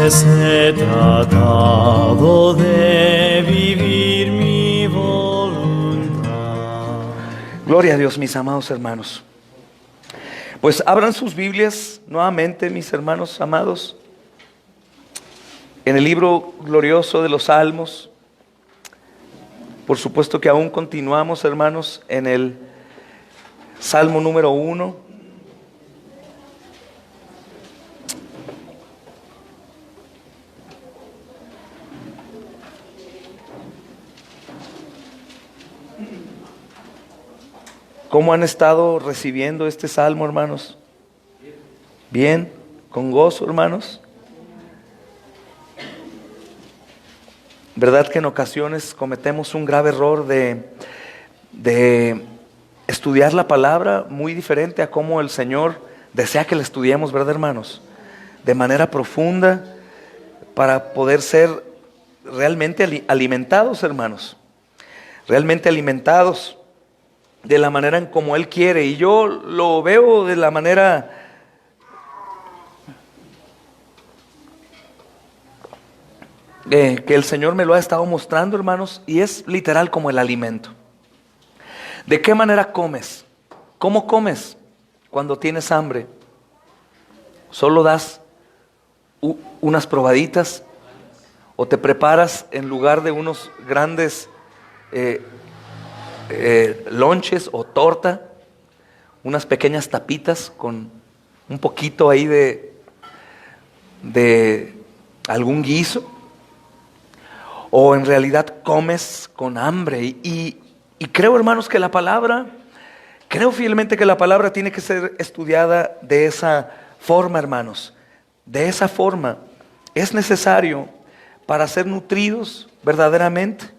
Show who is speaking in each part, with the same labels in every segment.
Speaker 1: pues he tratado de vivir mi voluntad.
Speaker 2: Gloria a Dios, mis amados hermanos. Pues abran sus Biblias nuevamente, mis hermanos amados, en el libro glorioso de los Salmos. Por supuesto que aún continuamos, hermanos, en el Salmo número 1. ¿Cómo han estado recibiendo este salmo, hermanos? Bien, con gozo, hermanos. ¿Verdad que en ocasiones cometemos un grave error de estudiar la palabra muy diferente a cómo el Señor desea que la estudiemos, verdad, hermanos? De manera profunda, para poder ser realmente alimentados, hermanos. Realmente alimentados de la manera en como Él quiere. Y yo lo veo de la manera que el Señor me lo ha estado mostrando, hermanos, y es literal como el alimento. ¿De qué manera comes? ¿Cómo comes cuando tienes hambre? ¿Solo das unas probaditas? ¿O te preparas en lugar de unos grandes lonches o torta, unas pequeñas tapitas con un poquito ahí de algún guiso? ¿O en realidad comes con hambre? Y creo, hermanos, que creo fielmente que la palabra tiene que ser estudiada de esa forma, hermanos. De esa forma es necesario para ser nutridos verdaderamente.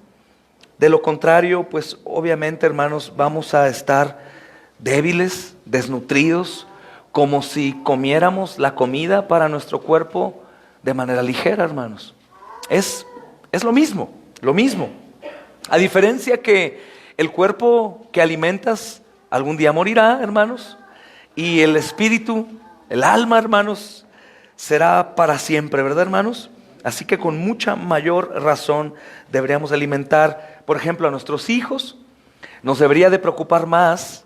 Speaker 2: De lo contrario, pues obviamente, hermanos, vamos a estar débiles, desnutridos, como si comiéramos la comida para nuestro cuerpo de manera ligera, hermanos. Es lo mismo. A diferencia que el cuerpo que alimentas algún día morirá, hermanos, y el espíritu, el alma, hermanos, será para siempre, ¿verdad, hermanos? Así que con mucha mayor razón deberíamos alimentar, por ejemplo, a nuestros hijos. Nos debería de preocupar más,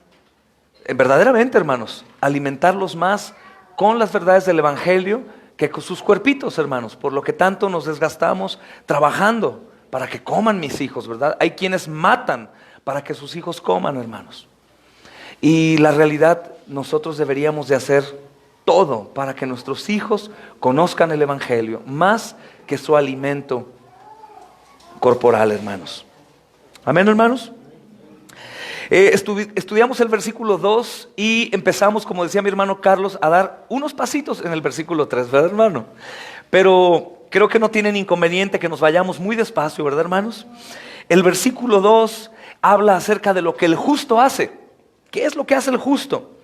Speaker 2: verdaderamente, hermanos, alimentarlos más con las verdades del Evangelio que con sus cuerpitos, hermanos. Por lo que tanto nos desgastamos trabajando para que coman mis hijos, ¿verdad? Hay quienes matan para que sus hijos coman, hermanos. Y la realidad, nosotros deberíamos de hacer todo para que nuestros hijos conozcan el Evangelio, más que su alimento corporal, hermanos. Amén, hermanos. Estudiamos el versículo 2 y empezamos, como decía mi hermano Carlos, a dar unos pasitos en el versículo 3, ¿verdad, hermano? Pero creo que no tienen inconveniente que nos vayamos muy despacio, ¿verdad, hermanos? El versículo 2 habla acerca de lo que el justo hace. ¿Qué es lo que hace el justo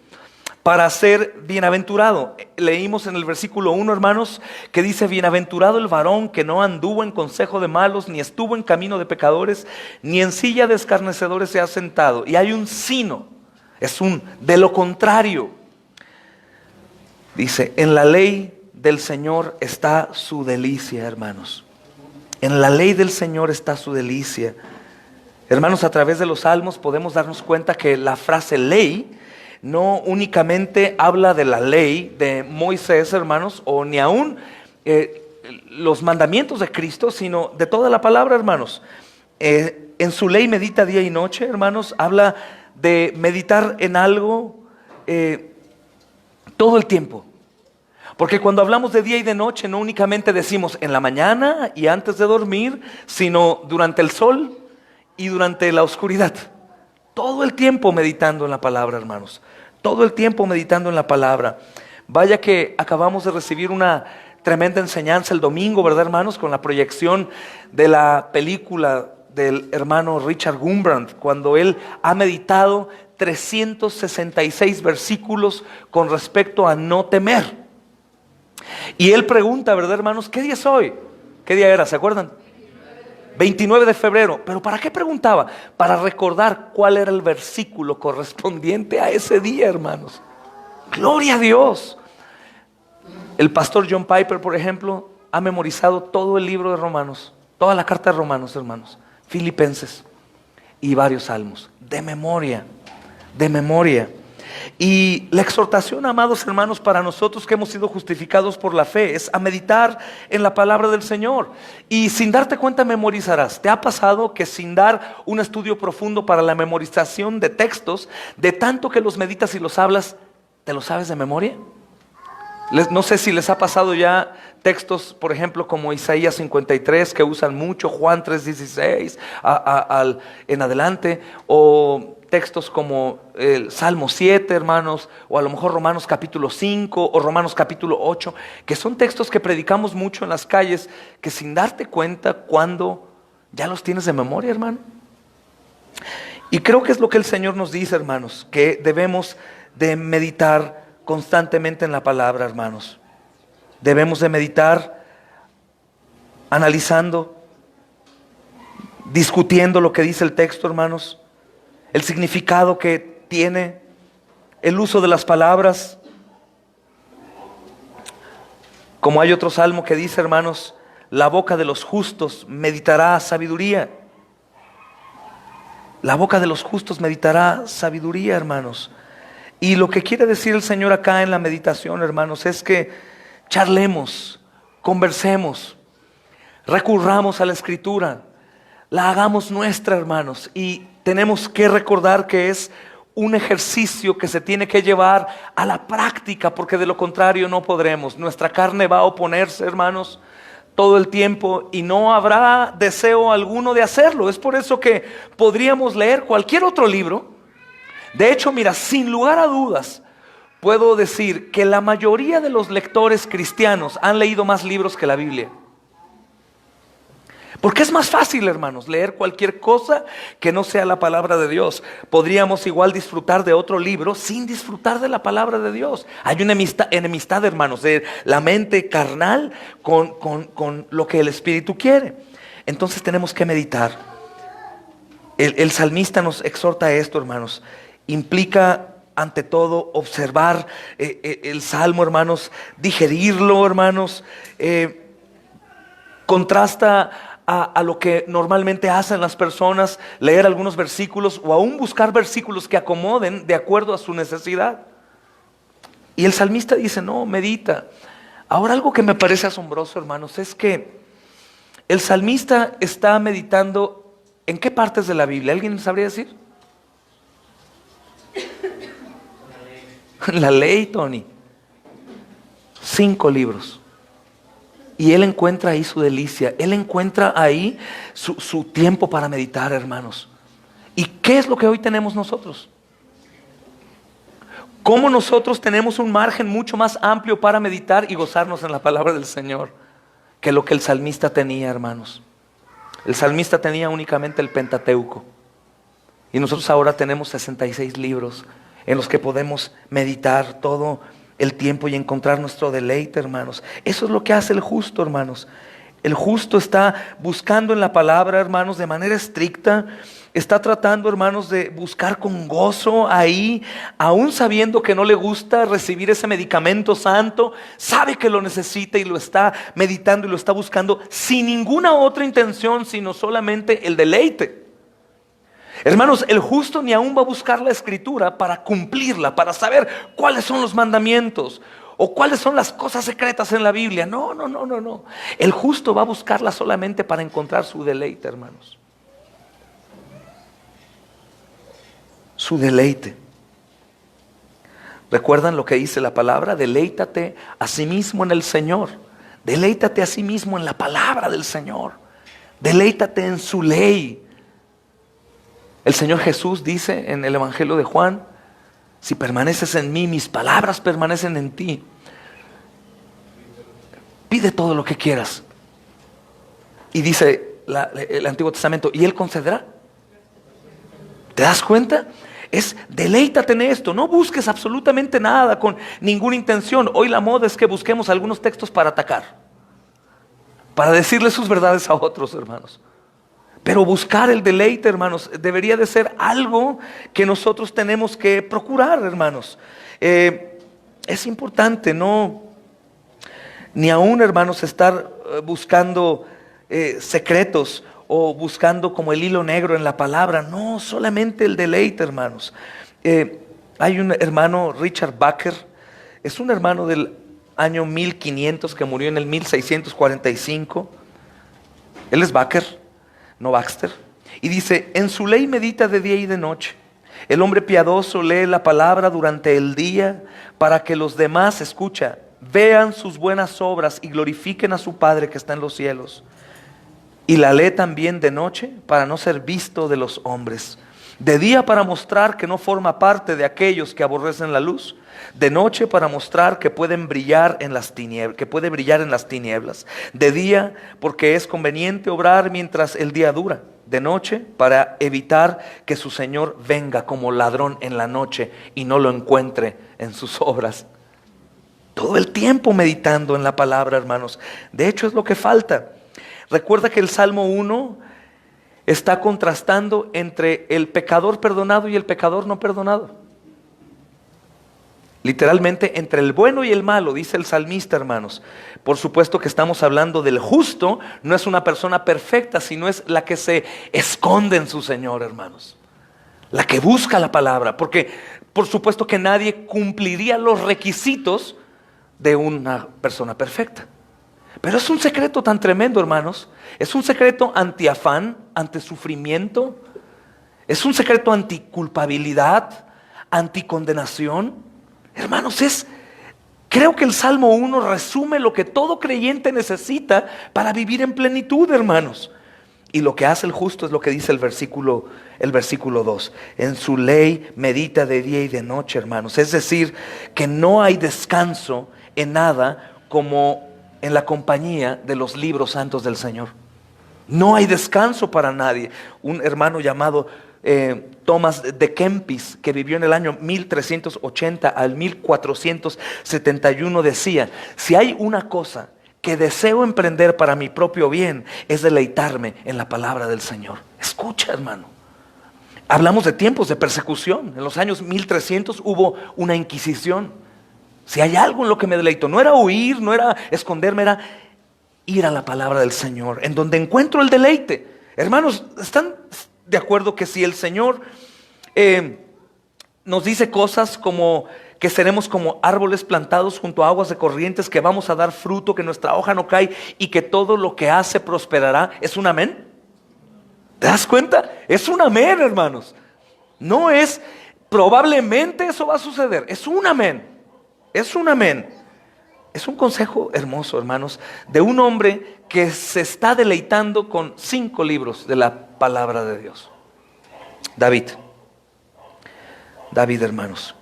Speaker 2: para ser bienaventurado? Leímos en el versículo 1, hermanos, que dice: bienaventurado el varón que no anduvo en consejo de malos, ni estuvo en camino de pecadores, ni en silla de escarnecedores se ha sentado. Y hay un sino, es un de lo contrario. Dice: en la ley del Señor está su delicia, hermanos. En la ley del Señor está su delicia. Hermanos, a través de los salmos podemos darnos cuenta que la frase ley no únicamente habla de la ley de Moisés, hermanos, o ni aún los mandamientos de Cristo, sino de toda la palabra, hermanos. En su ley medita día y noche, hermanos. Habla de meditar en algo todo el tiempo. Porque cuando hablamos de día y de noche, no únicamente decimos en la mañana y antes de dormir, sino durante el sol y durante la oscuridad. Todo el tiempo meditando en la palabra, hermanos. Todo el tiempo meditando en la palabra. Vaya que acabamos de recibir una tremenda enseñanza el domingo, ¿verdad, hermanos? Con la proyección de la película del hermano Richard Gumbrand, cuando él ha meditado 366 versículos con respecto a no temer. Y él pregunta, ¿verdad, hermanos? ¿Qué día es hoy? ¿Qué día era? ¿Se acuerdan? 29 de febrero. ¿Pero para qué preguntaba? Para recordar cuál era el versículo correspondiente a ese día, hermanos. Gloria a Dios. El pastor John Piper, por ejemplo, ha memorizado todo el libro de Romanos, toda la carta de Romanos, hermanos, Filipenses y varios salmos, de memoria, de memoria. Y la exhortación, amados hermanos, para nosotros que hemos sido justificados por la fe, es a meditar en la palabra del Señor. Y sin darte cuenta memorizarás. ¿Te ha pasado que sin dar un estudio profundo para la memorización de textos, de tanto que los meditas y los hablas, te los sabes de memoria? No sé si les ha pasado ya textos, por ejemplo, como Isaías 53, que usan mucho, Juan 3:16 en adelante, o textos como el Salmo 7, hermanos, o a lo mejor Romanos capítulo 5 o Romanos capítulo 8, que son textos que predicamos mucho en las calles, que sin darte cuenta cuando ya los tienes de memoria, hermano. Y creo que es lo que el Señor nos dice, hermanos, que debemos de meditar constantemente en la palabra, hermanos. Debemos de meditar analizando, discutiendo lo que dice el texto, hermanos, el significado que tiene, el uso de las palabras. Como hay otro salmo que dice, hermanos, la boca de los justos meditará sabiduría. La boca de los justos meditará sabiduría, hermanos. Y lo que quiere decir el Señor acá en la meditación, hermanos, es que charlemos, conversemos, recurramos a la Escritura, la hagamos nuestra, hermanos. Y tenemos que recordar que es un ejercicio que se tiene que llevar a la práctica, porque de lo contrario no podremos. Nuestra carne va a oponerse, hermanos, todo el tiempo, y no habrá deseo alguno de hacerlo. Es por eso que podríamos leer cualquier otro libro. De hecho, mira, sin lugar a dudas, puedo decir que la mayoría de los lectores cristianos han leído más libros que la Biblia. Porque es más fácil, hermanos, leer cualquier cosa que no sea la palabra de Dios. Podríamos igual disfrutar de otro libro sin disfrutar de la palabra de Dios. Hay una enemistad, hermanos, de la mente carnal con lo que el Espíritu quiere. Entonces tenemos que meditar. El salmista nos exhorta a esto, hermanos. Implica ante todo observar el salmo, hermanos, digerirlo, hermanos, contrasta a lo que normalmente hacen las personas, leer algunos versículos o aún buscar versículos que acomoden de acuerdo a su necesidad. Y el salmista dice, no, medita. Ahora, algo que me parece asombroso, hermanos, es que el salmista está meditando ¿en qué partes de la Biblia? ¿Alguien sabría decir? La ley, Tony. 5 libros. Y él encuentra ahí su delicia. Él encuentra ahí su tiempo para meditar, hermanos. ¿Y qué es lo que hoy tenemos nosotros? ¿Cómo nosotros tenemos un margen mucho más amplio para meditar y gozarnos en la palabra del Señor que lo que el salmista tenía, hermanos? El salmista tenía únicamente el Pentateuco. Y nosotros ahora tenemos 66 libros en los que podemos meditar todo el tiempo y encontrar nuestro deleite, hermanos. Eso es lo que hace el justo, hermanos. El justo está buscando en la palabra, hermanos, de manera estricta. Está tratando, hermanos, de buscar con gozo ahí, aún sabiendo que no le gusta recibir ese medicamento santo. Sabe que lo necesita y lo está meditando y lo está buscando sin ninguna otra intención, sino solamente el deleite. Hermanos, el justo ni aún va a buscar la Escritura para cumplirla, para saber cuáles son los mandamientos o cuáles son las cosas secretas en la Biblia. No. El justo va a buscarla solamente para encontrar su deleite, hermanos. Su deleite. ¿Recuerdan lo que dice la palabra? Deleítate a sí mismo en el Señor. Deleítate a sí mismo en la palabra del Señor. Deleítate en su ley. El Señor Jesús dice en el Evangelio de Juan, si permaneces en mí, mis palabras permanecen en ti. Pide todo lo que quieras. Y dice el Antiguo Testamento, y Él concederá. ¿Te das cuenta? Es deleítate en esto. No busques absolutamente nada con ninguna intención. Hoy la moda es que busquemos algunos textos para atacar, para decirle sus verdades a otros, hermanos. Pero buscar el deleite, hermanos, debería de ser algo que nosotros tenemos que procurar, hermanos. Es importante, ¿no? ni aún, hermanos, estar buscando secretos o buscando como el hilo negro en la palabra. No, solamente el deleite, hermanos. Hay un hermano, Richard Baker, es un hermano del año 1500 que murió en el 1645. Él es Baker, no Baxter. Y dice, en su ley medita de día y de noche. El hombre piadoso lee la palabra durante el día para que los demás, escucha, vean sus buenas obras y glorifiquen a su Padre que está en los cielos. Y la lee también de noche para no ser visto de los hombres. De día para mostrar que no forma parte de aquellos que aborrecen la luz. De noche para mostrar que pueden brillar en las tinieblas, que puede brillar en las tinieblas. De día porque es conveniente obrar mientras el día dura. De noche para evitar que su Señor venga como ladrón en la noche y no lo encuentre en sus obras. Todo el tiempo meditando en la palabra, hermanos. De hecho es lo que falta. Recuerda que el Salmo 1 está contrastando entre el pecador perdonado y el pecador no perdonado. Literalmente entre el bueno y el malo, dice el salmista, hermanos. Por supuesto que estamos hablando del justo, no es una persona perfecta, sino es la que se esconde en su Señor, hermanos. La que busca la palabra, porque por supuesto que nadie cumpliría los requisitos de una persona perfecta. Pero es un secreto tan tremendo, hermanos. Es un secreto anti-afán, anti-sufrimiento. Es un secreto anti-culpabilidad, anti-condenación. Hermanos, creo que el Salmo 1 resume lo que todo creyente necesita para vivir en plenitud, hermanos. Y lo que hace el justo es lo que dice el versículo 2. En su ley medita de día y de noche, hermanos. Es decir, que no hay descanso en nada como en la compañía de los libros santos del Señor. No hay descanso para nadie. Un hermano llamado Thomas de Kempis, que vivió en el año 1380 al 1471, decía: si hay una cosa que deseo emprender para mi propio bien, es deleitarme en la palabra del Señor. Escucha, hermano. Hablamos de tiempos de persecución. En los años 1300 hubo una inquisición. Si hay algo en lo que me deleito, no era huir, no era esconderme, era ir a la palabra del Señor, en donde encuentro el deleite. Hermanos, ¿están de acuerdo que si el Señor nos dice cosas como que seremos como árboles plantados junto a aguas de corrientes, que vamos a dar fruto, que nuestra hoja no cae y que todo lo que hace prosperará? ¿Es un amén? ¿Te das cuenta? Es un amén, hermanos. No es probablemente eso va a suceder, es un amén. Es un amén. Es un consejo hermoso, hermanos, de un hombre que se está deleitando con 5 libros de la palabra de Dios. David, hermanos.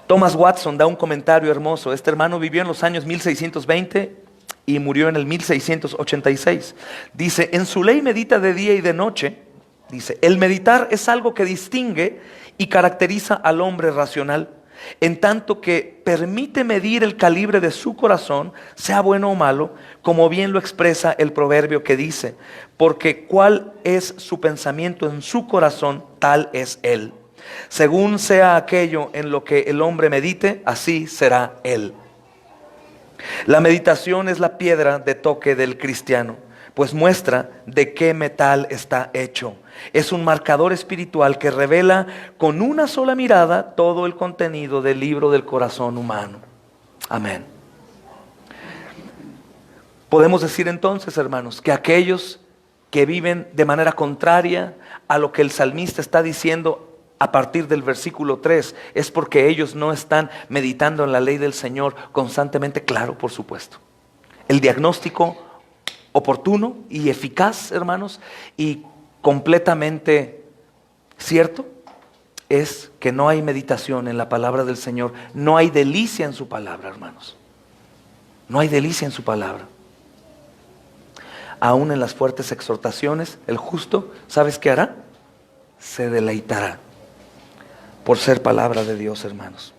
Speaker 2: Thomas Watson da un comentario hermoso. Este hermano vivió en los años 1620 y murió en el 1686. Dice, en su ley medita de día y de noche. Dice, el meditar es algo que distingue y caracteriza al hombre racional, en tanto que permite medir el calibre de su corazón, sea bueno o malo, como bien lo expresa el proverbio que dice, porque cuál es su pensamiento en su corazón, tal es él. Según sea aquello en lo que el hombre medite, así será él. La meditación es la piedra de toque del cristiano, pues muestra de qué metal está hecho. Es un marcador espiritual que revela con una sola mirada todo el contenido del libro del corazón humano. Amén. Podemos decir entonces, hermanos, que aquellos que viven de manera contraria a lo que el salmista está diciendo a partir del versículo 3, es porque ellos no están meditando en la ley del Señor constantemente. Claro, por supuesto. El diagnóstico oportuno y eficaz, hermanos, y completamente cierto, es que no hay meditación en la palabra del Señor. No hay delicia en su palabra, hermanos. No hay delicia en su palabra. Aún en las fuertes exhortaciones, el justo, ¿sabes qué hará? Se deleitará por ser palabra de Dios, hermanos.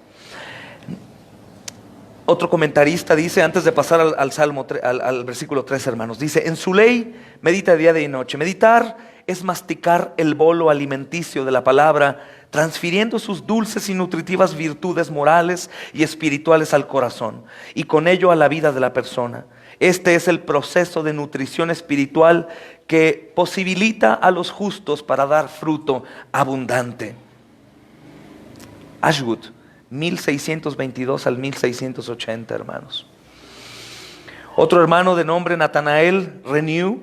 Speaker 2: Otro comentarista dice, antes de pasar al Salmo, al versículo 3, hermanos, dice, en su ley medita día y noche. Meditar es masticar el bolo alimenticio de la palabra, transfiriendo sus dulces y nutritivas virtudes morales y espirituales al corazón y con ello a la vida de la persona. Este es el proceso de nutrición espiritual que posibilita a los justos para dar fruto abundante. Ashwood, 1622 al 1680, hermanos. Otro hermano de nombre Nathanael Renoir,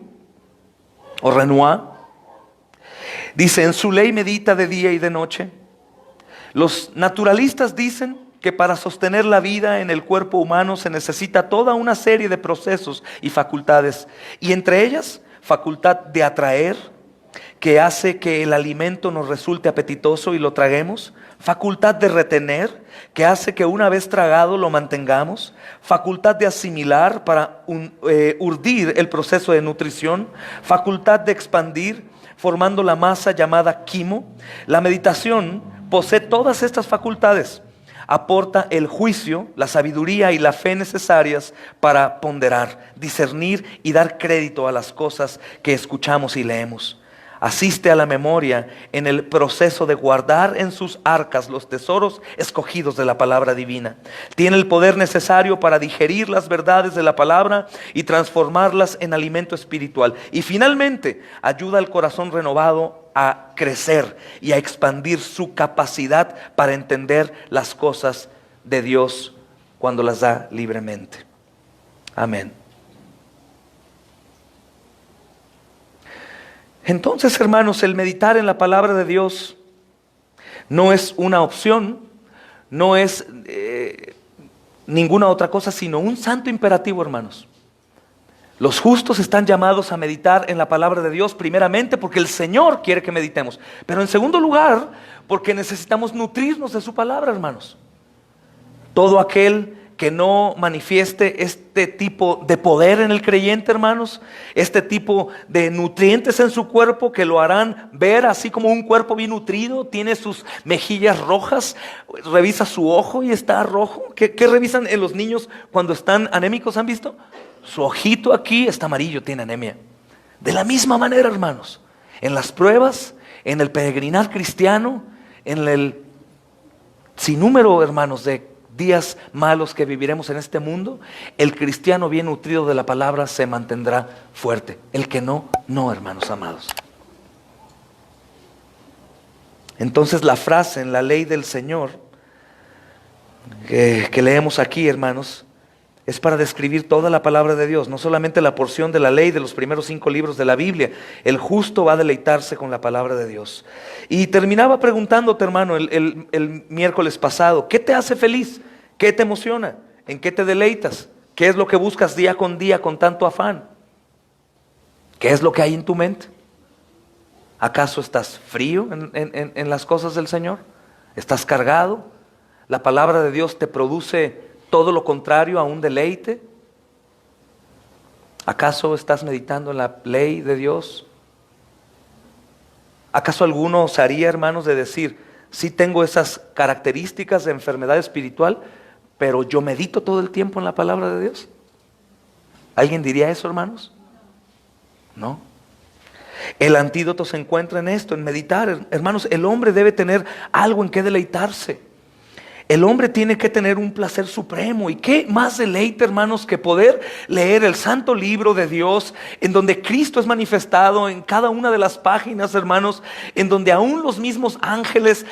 Speaker 2: dice: en su ley medita de día y de noche. Los naturalistas dicen que para sostener la vida en el cuerpo humano se necesita toda una serie de procesos y facultades, y entre ellas facultad de atraer, que hace que el alimento nos resulte apetitoso y lo traguemos; facultad de retener, que hace que una vez tragado lo mantengamos; facultad de asimilar para urdir el proceso de nutrición; facultad de expandir, formando la masa llamada quimo. La meditación posee todas estas facultades. Aporta el juicio, la sabiduría y la fe necesarias para ponderar, discernir y dar crédito a las cosas que escuchamos y leemos. Asiste a la memoria en el proceso de guardar en sus arcas los tesoros escogidos de la palabra divina. Tiene el poder necesario para digerir las verdades de la palabra y transformarlas en alimento espiritual. Y finalmente, ayuda al corazón renovado a crecer y a expandir su capacidad para entender las cosas de Dios cuando las da libremente. Amén. Entonces, hermanos, el meditar en la palabra de Dios no es una opción, no es ninguna otra cosa, sino un santo imperativo, hermanos. Los justos están llamados a meditar en la palabra de Dios, primeramente porque el Señor quiere que meditemos, pero en segundo lugar, porque necesitamos nutrirnos de su palabra, hermanos. Todo aquel que no manifieste este tipo de poder en el creyente, hermanos, este tipo de nutrientes en su cuerpo que lo harán ver así como un cuerpo bien nutrido, tiene sus mejillas rojas, revisa su ojo y está rojo. ¿Qué revisan en los niños cuando están anémicos? ¿Han visto? Su ojito aquí está amarillo, tiene anemia. De la misma manera, hermanos, en las pruebas, en el peregrinar cristiano, en el sinnúmero, hermanos, de días malos que viviremos en este mundo, el cristiano bien nutrido de la palabra se mantendrá fuerte. El que no, hermanos amados. Entonces la frase en la ley del Señor que leemos aquí, hermanos, es para describir toda la palabra de Dios, no solamente la porción de la ley de los primeros 5 libros de la Biblia. El justo va a deleitarse con la palabra de Dios. Y terminaba preguntándote, hermano, el miércoles pasado, ¿qué te hace feliz? ¿Qué te emociona? ¿En qué te deleitas? ¿Qué es lo que buscas día con día con tanto afán? ¿Qué es lo que hay en tu mente? ¿Acaso estás frío en las cosas del Señor? ¿Estás cargado? ¿La palabra de Dios te produce todo lo contrario a un deleite? ¿Acaso estás meditando en la ley de Dios? ¿Acaso alguno osaría, hermanos, de decir, sí tengo esas características de enfermedad espiritual, pero yo medito todo el tiempo en la palabra de Dios? ¿Alguien diría eso, hermanos? No. El antídoto se encuentra en esto, en meditar. Hermanos, el hombre debe tener algo en que deleitarse. El hombre tiene que tener un placer supremo. ¿Y qué más deleite, hermanos, que poder leer el santo libro de Dios, en donde Cristo es manifestado en cada una de las páginas, hermanos, en donde aún los mismos ángeles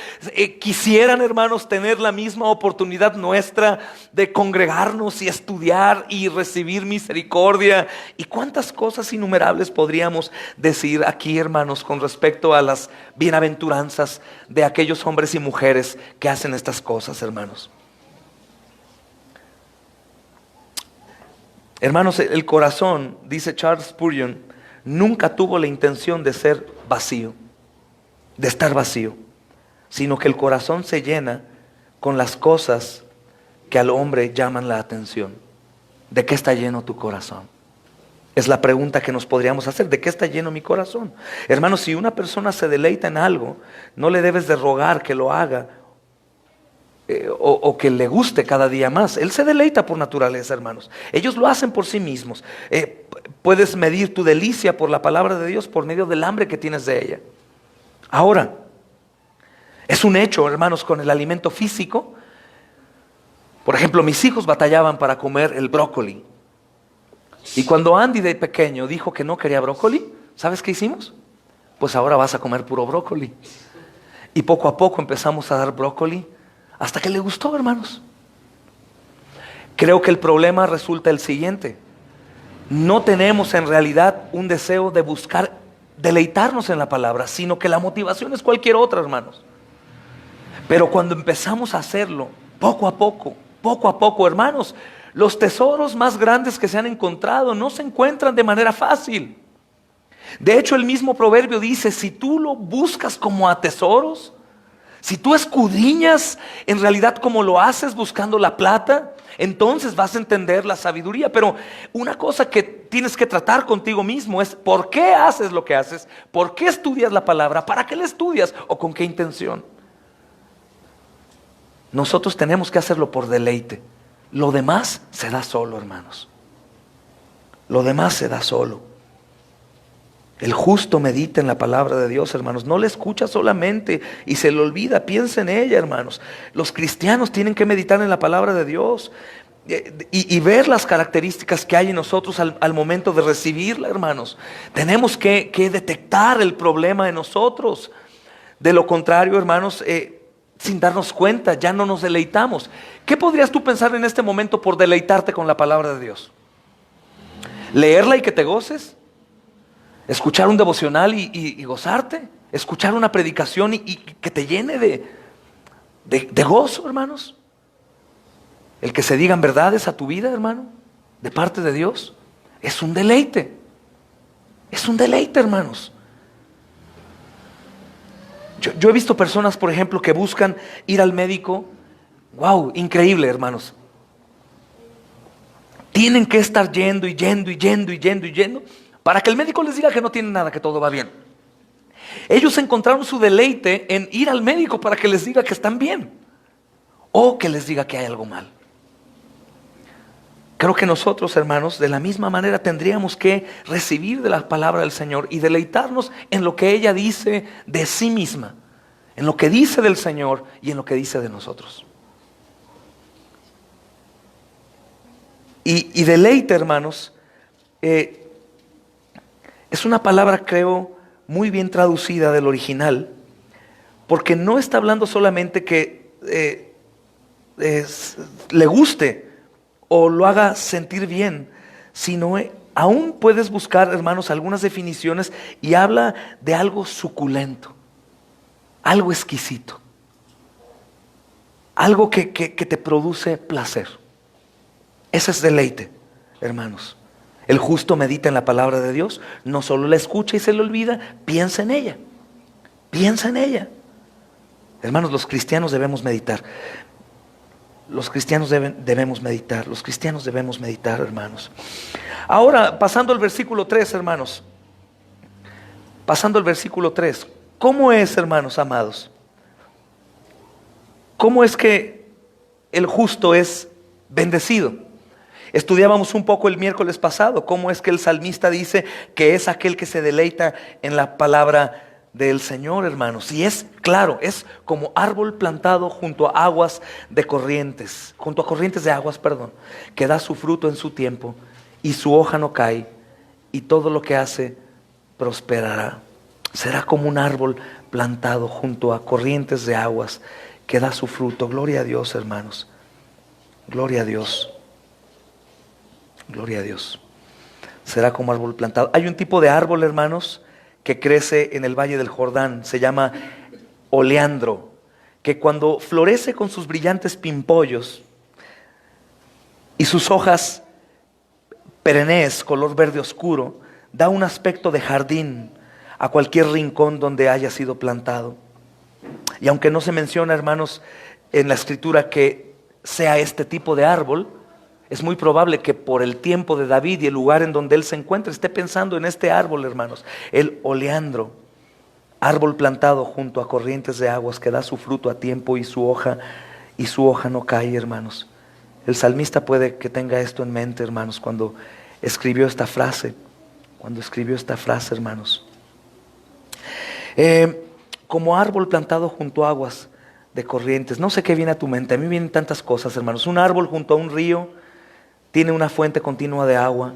Speaker 2: quisieran, hermanos, tener la misma oportunidad nuestra de congregarnos y estudiar y recibir misericordia? ¿Y cuántas cosas innumerables podríamos decir aquí, hermanos, con respecto a las bienaventuranzas de aquellos hombres y mujeres que hacen estas cosas, hermanos? Hermanos, el corazón, dice Charles Spurgeon, nunca tuvo la intención de ser vacío, de estar vacío, sino que el corazón se llena con las cosas que al hombre llaman la atención. ¿De qué está lleno tu corazón? Es la pregunta que nos podríamos hacer. ¿De qué está lleno mi corazón? Hermanos, si una persona se deleita en algo, no le debes de rogar que lo haga o que le guste cada día más. Él se deleita por naturaleza, hermanos. Ellos lo hacen por sí mismos. Puedes medir tu delicia por la palabra de Dios por medio del hambre que tienes de ella. Ahora, es un hecho, hermanos, con el alimento físico. Por ejemplo, mis hijos batallaban para comer el brócoli. Y cuando Andy de pequeño dijo que no quería brócoli, ¿sabes qué hicimos? Pues ahora vas a comer puro brócoli. Y poco a poco empezamos a dar brócoli hasta que le gustó, hermanos. Creo que el problema resulta el siguiente. No tenemos en realidad un deseo de buscar deleitarnos en la palabra, sino que la motivación es cualquier otra, hermanos. Pero cuando empezamos a hacerlo, poco a poco, hermanos, los tesoros más grandes que se han encontrado no se encuentran de manera fácil. De hecho, el mismo proverbio dice, si tú lo buscas como a tesoros, si tú escudriñas en realidad como lo haces buscando la plata, entonces vas a entender la sabiduría. Pero una cosa que tienes que tratar contigo mismo es ¿por qué haces lo que haces? ¿Por qué estudias la palabra? ¿Para qué la estudias? ¿O con qué intención? Nosotros tenemos que hacerlo por deleite. Lo demás se da solo, hermanos. Lo demás se da solo. El justo medita en la palabra de Dios, hermanos. No la escucha solamente y se le olvida. Piensa en ella, hermanos. Los cristianos tienen que meditar en la palabra de Dios y ver las características que hay en nosotros al momento de recibirla, hermanos. Tenemos que detectar el problema en nosotros. De lo contrario, hermanos, sin darnos cuenta, ya no nos deleitamos. ¿Qué podrías tú pensar en este momento por deleitarte con la palabra de Dios? ¿Leerla y que te goces? ¿Escuchar un devocional y gozarte? ¿Escuchar una predicación y que te llene de gozo, hermanos? ¿El que se digan verdades a tu vida, hermano? De parte de Dios. Es un deleite. Es un deleite, hermanos. Yo he visto personas, por ejemplo, que buscan ir al médico. ¡Wow! Increíble, hermanos. Tienen que estar yendo para que el médico les diga que no tienen nada, que todo va bien. Ellos encontraron su deleite en ir al médico para que les diga que están bien o que les diga que hay algo mal. Creo que nosotros, hermanos, de la misma manera tendríamos que recibir de la palabra del Señor y deleitarnos en lo que ella dice de sí misma, en lo que dice del Señor y en lo que dice de nosotros. Y deleite, hermanos, es una palabra, creo, muy bien traducida del original, porque no está hablando solamente que le guste o lo haga sentir bien, sino aún puedes buscar, hermanos, algunas definiciones y habla de algo suculento, algo exquisito, algo que te produce placer. Ese es deleite, hermanos. El justo medita en la palabra de Dios, no solo la escucha y se le olvida, piensa en ella. Piensa en ella. Hermanos, los cristianos debemos meditar. Los cristianos debemos meditar. Los cristianos debemos meditar, hermanos. Ahora, pasando al versículo 3, hermanos. Pasando al versículo 3. ¿Cómo es, hermanos amados? ¿Cómo es que el justo es bendecido? Estudiábamos un poco el miércoles pasado cómo es que el salmista dice que es aquel que se deleita en la palabra del Señor, hermanos. Y es claro, es como árbol plantado junto a aguas de corrientes, junto a corrientes de aguas, que da su fruto en su tiempo y su hoja no cae y todo lo que hace prosperará. Será como un árbol plantado junto a corrientes de aguas que da su fruto. Gloria a Dios, hermanos. Gloria a Dios. Gloria a Dios. Será como árbol plantado. Hay un tipo de árbol, hermanos, que crece en el Valle del Jordán. Se llama oleandro, que cuando florece con sus brillantes pimpollos y sus hojas perennes, color verde oscuro, da un aspecto de jardín a cualquier rincón donde haya sido plantado. Y aunque no se menciona, hermanos, en la escritura que sea este tipo de árbol, es muy probable que por el tiempo de David y el lugar en donde él se encuentra esté pensando en este árbol, hermanos, el oleandro, árbol plantado junto a corrientes de aguas que da su fruto a tiempo y su hoja y su hoja no cae, hermanos. El salmista puede que tenga esto en mente, hermanos, cuando escribió esta frase. Hermanos. Como árbol plantado junto a aguas de corrientes. No sé qué viene a tu mente. A mí vienen tantas cosas, hermanos. Un árbol junto a un río tiene una fuente continua de agua.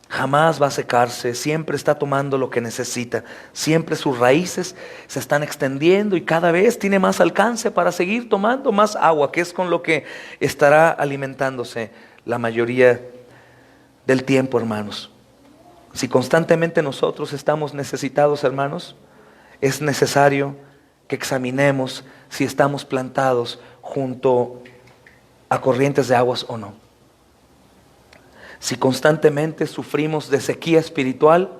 Speaker 2: Jamás va a secarse, siempre está tomando lo que necesita, siempre sus raíces se están extendiendo y cada vez tiene más alcance para seguir tomando más agua, que es con lo que estará alimentándose la mayoría del tiempo, hermanos. Si constantemente nosotros estamos necesitados, hermanos, es necesario que examinemos si estamos plantados junto a corrientes de aguas o no. Si constantemente sufrimos de sequía espiritual,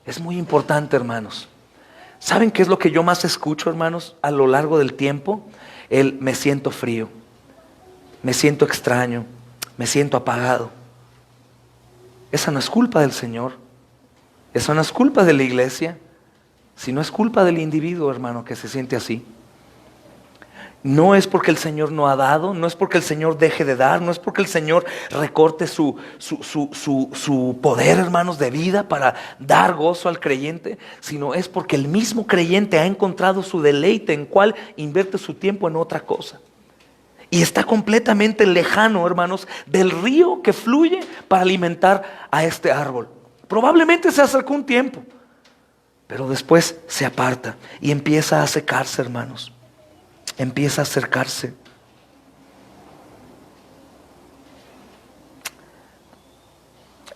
Speaker 2: es muy importante, hermanos. ¿Saben qué es lo que yo más escucho, hermanos, a lo largo del tiempo? Me siento frío, me siento extraño, me siento apagado. Esa no es culpa del Señor, esa no es culpa de la iglesia, sino es culpa del individuo, hermano, que se siente así. No es porque el Señor no ha dado, no es porque el Señor deje de dar, no es porque el Señor recorte su poder, hermanos, de vida para dar gozo al creyente, sino es porque el mismo creyente ha encontrado su deleite en cual invierte su tiempo en otra cosa. Y está completamente lejano, hermanos, del río que fluye para alimentar a este árbol. Probablemente se acercó un tiempo, pero después se aparta y empieza a secarse, hermanos. Empieza a acercarse.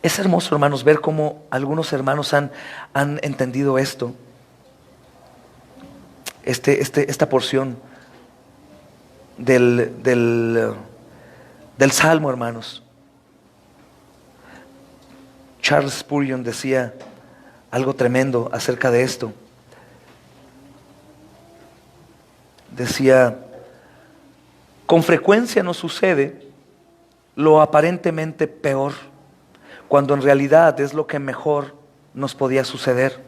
Speaker 2: Es hermoso, hermanos, ver cómo algunos hermanos han entendido esto. Esta porción del Salmo, hermanos. Charles Spurgeon decía algo tremendo acerca de esto. Decía, con frecuencia nos sucede lo aparentemente peor, cuando en realidad es lo que mejor nos podía suceder.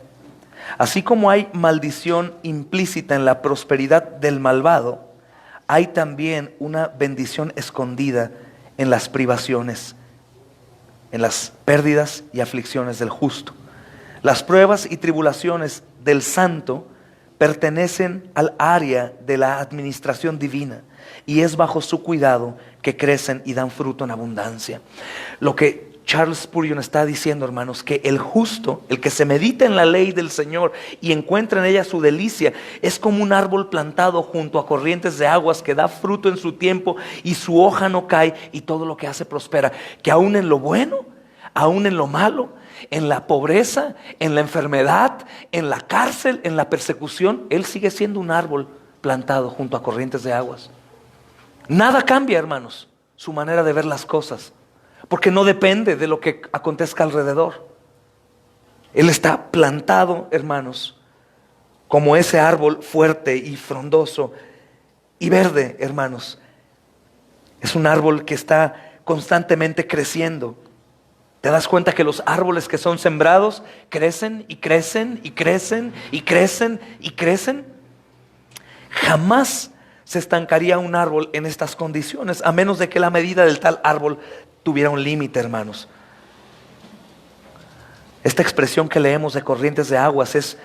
Speaker 2: Así como hay maldición implícita en la prosperidad del malvado, hay también una bendición escondida en las privaciones, en las pérdidas y aflicciones del justo. Las pruebas y tribulaciones del santo pertenecen al área de la administración divina y es bajo su cuidado que crecen y dan fruto en abundancia. Lo que Charles Spurgeon está diciendo, hermanos, que el justo, el que se medita en la ley del Señor y encuentra en ella su delicia, es como un árbol plantado junto a corrientes de aguas que da fruto en su tiempo y su hoja no cae y todo lo que hace prospera. Que aún en lo bueno, aún en lo malo, en la pobreza, en la enfermedad, en la cárcel, en la persecución, él sigue siendo un árbol plantado junto a corrientes de aguas. Nada cambia, hermanos, su manera de ver las cosas, porque no depende de lo que acontezca alrededor. Él está plantado, hermanos, como ese árbol fuerte y frondoso y verde, hermanos. Es un árbol que está constantemente creciendo. ¿Te das cuenta que los árboles que son sembrados crecen y crecen y crecen y crecen y crecen? Jamás se estancaría un árbol en estas condiciones, a menos de que la medida del tal árbol tuviera un límite, hermanos. Esta expresión que leemos de corrientes de aguas es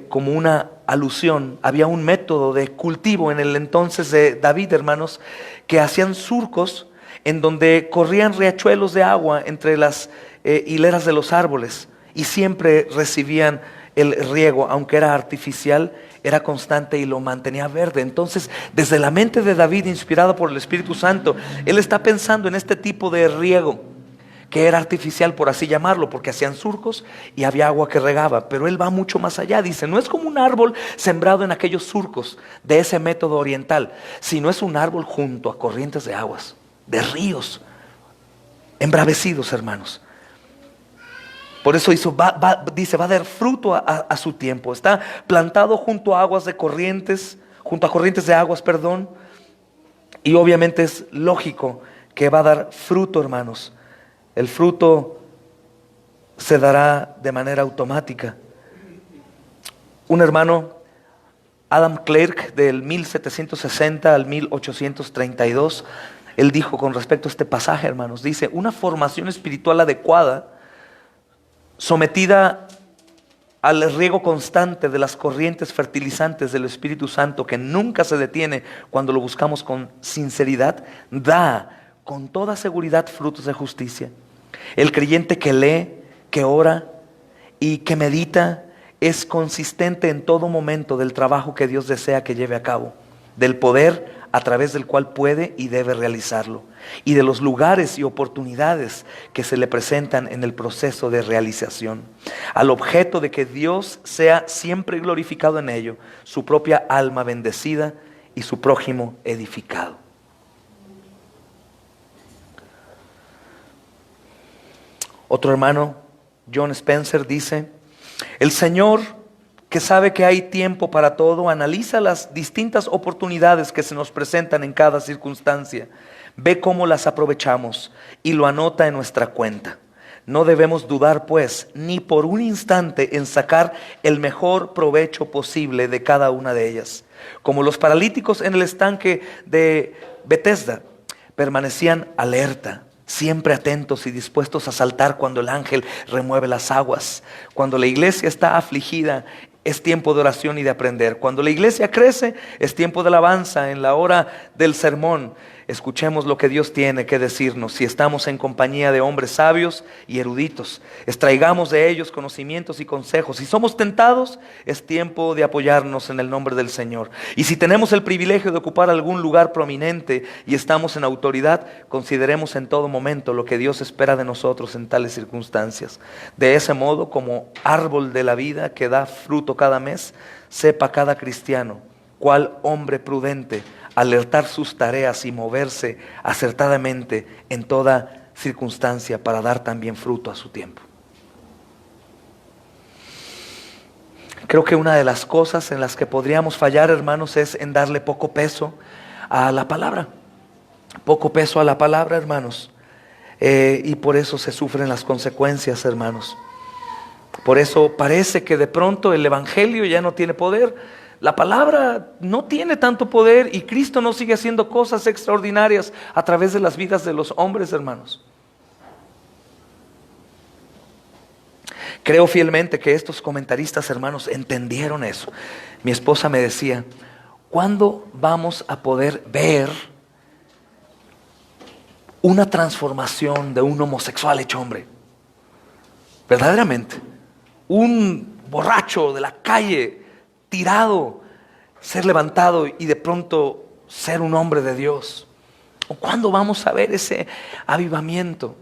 Speaker 2: como una alusión. Había un método de cultivo en el entonces de David, hermanos, que hacían surcos en donde corrían riachuelos de agua entre las hileras de los árboles y siempre recibían el riego, aunque era artificial, era constante y lo mantenía verde. Entonces, desde la mente de David, inspirado por el Espíritu Santo, él está pensando en este tipo de riego, que era artificial, por así llamarlo, porque hacían surcos y había agua que regaba. Pero él va mucho más allá, dice, no es como un árbol sembrado en aquellos surcos de ese método oriental, sino es un árbol junto a corrientes de aguas, de ríos, embravecidos, hermanos. Por eso dice, va a dar fruto a su tiempo. Está plantado junto a aguas de corrientes, junto a corrientes de aguas, perdón. Y obviamente es lógico que va a dar fruto, hermanos. El fruto se dará de manera automática. Un hermano Adam Clarke, del 1760 al 1832, él dijo con respecto a este pasaje, hermanos, dice: una formación espiritual adecuada, sometida al riego constante de las corrientes fertilizantes del Espíritu Santo, que nunca se detiene cuando lo buscamos con sinceridad, da con toda seguridad frutos de justicia. El creyente que lee, que ora y que medita es consistente en todo momento del trabajo que Dios desea que lleve a cabo, del poder a través del cual puede y debe realizarlo, y de los lugares y oportunidades que se le presentan en el proceso de realización, al objeto de que Dios sea siempre glorificado en ello, su propia alma bendecida y su prójimo edificado. Otro hermano, John Spencer, dice: el Señor, que sabe que hay tiempo para todo, analiza las distintas oportunidades que se nos presentan en cada circunstancia, ve cómo las aprovechamos y lo anota en nuestra cuenta. No debemos dudar, pues, ni por un instante en sacar el mejor provecho posible de cada una de ellas. Como los paralíticos en el estanque de Betesda, permanecían alerta, siempre atentos y dispuestos a saltar cuando el ángel remueve las aguas. Cuando la iglesia está afligida, es tiempo de oración y de aprender. Cuando la iglesia crece, es tiempo de alabanza. En la hora del sermón, escuchemos lo que Dios tiene que decirnos. Si estamos en compañía de hombres sabios y eruditos, extraigamos de ellos conocimientos y consejos. Si somos tentados, es tiempo de apoyarnos en el nombre del Señor. Y si tenemos el privilegio de ocupar algún lugar prominente y estamos en autoridad, consideremos en todo momento lo que Dios espera de nosotros en tales circunstancias. De ese modo, como árbol de la vida que da fruto cada mes, sepa cada cristiano cuál hombre prudente alertar sus tareas y moverse acertadamente en toda circunstancia para dar también fruto a su tiempo. Creo que una de las cosas en las que podríamos fallar, hermanos, es en darle poco peso a la palabra. Poco peso a la palabra, hermanos. Y por eso se sufren las consecuencias, hermanos. Por eso parece que de pronto el evangelio ya no tiene poder. La palabra no tiene tanto poder y Cristo no sigue haciendo cosas extraordinarias a través de las vidas de los hombres, hermanos. Creo fielmente que estos comentaristas, hermanos, entendieron eso. Mi esposa me decía: ¿cuándo vamos a poder ver una transformación de un homosexual hecho hombre? Verdaderamente, un borracho de la calle, tirado, ser levantado y de pronto ser un hombre de Dios. ¿O cuándo vamos a ver ese avivamiento?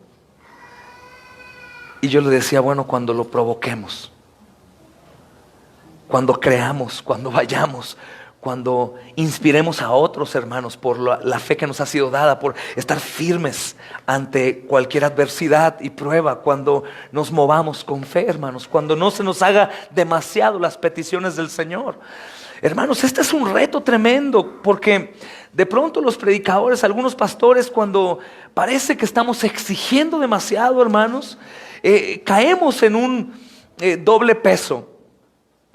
Speaker 2: Y yo le decía: bueno, cuando lo provoquemos, cuando creamos, cuando vayamos, cuando inspiremos a otros hermanos por la fe que nos ha sido dada, por estar firmes ante cualquier adversidad y prueba, cuando nos movamos con fe, hermanos, cuando no se nos haga demasiado las peticiones del Señor. Hermanos, este es un reto tremendo, porque de pronto los predicadores, algunos pastores, cuando parece que estamos exigiendo demasiado, hermanos, caemos en un doble peso,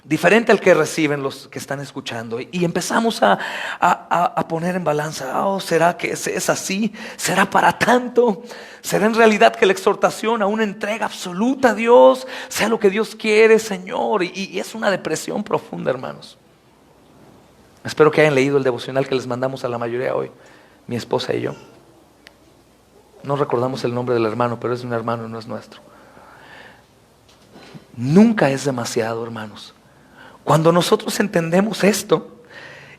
Speaker 2: diferente al que reciben los que están escuchando, y empezamos a poner en balanza: oh, ¿será que es así? ¿Será para tanto? ¿Será en realidad que la exhortación a una entrega absoluta a Dios sea lo que Dios quiere, Señor? Y es una depresión profunda, hermanos. Espero que hayan leído el devocional que les mandamos a la mayoría hoy, mi esposa y yo. No recordamos el nombre del hermano, pero es un hermano, no es nuestro. Nunca es demasiado, hermanos. Cuando nosotros entendemos esto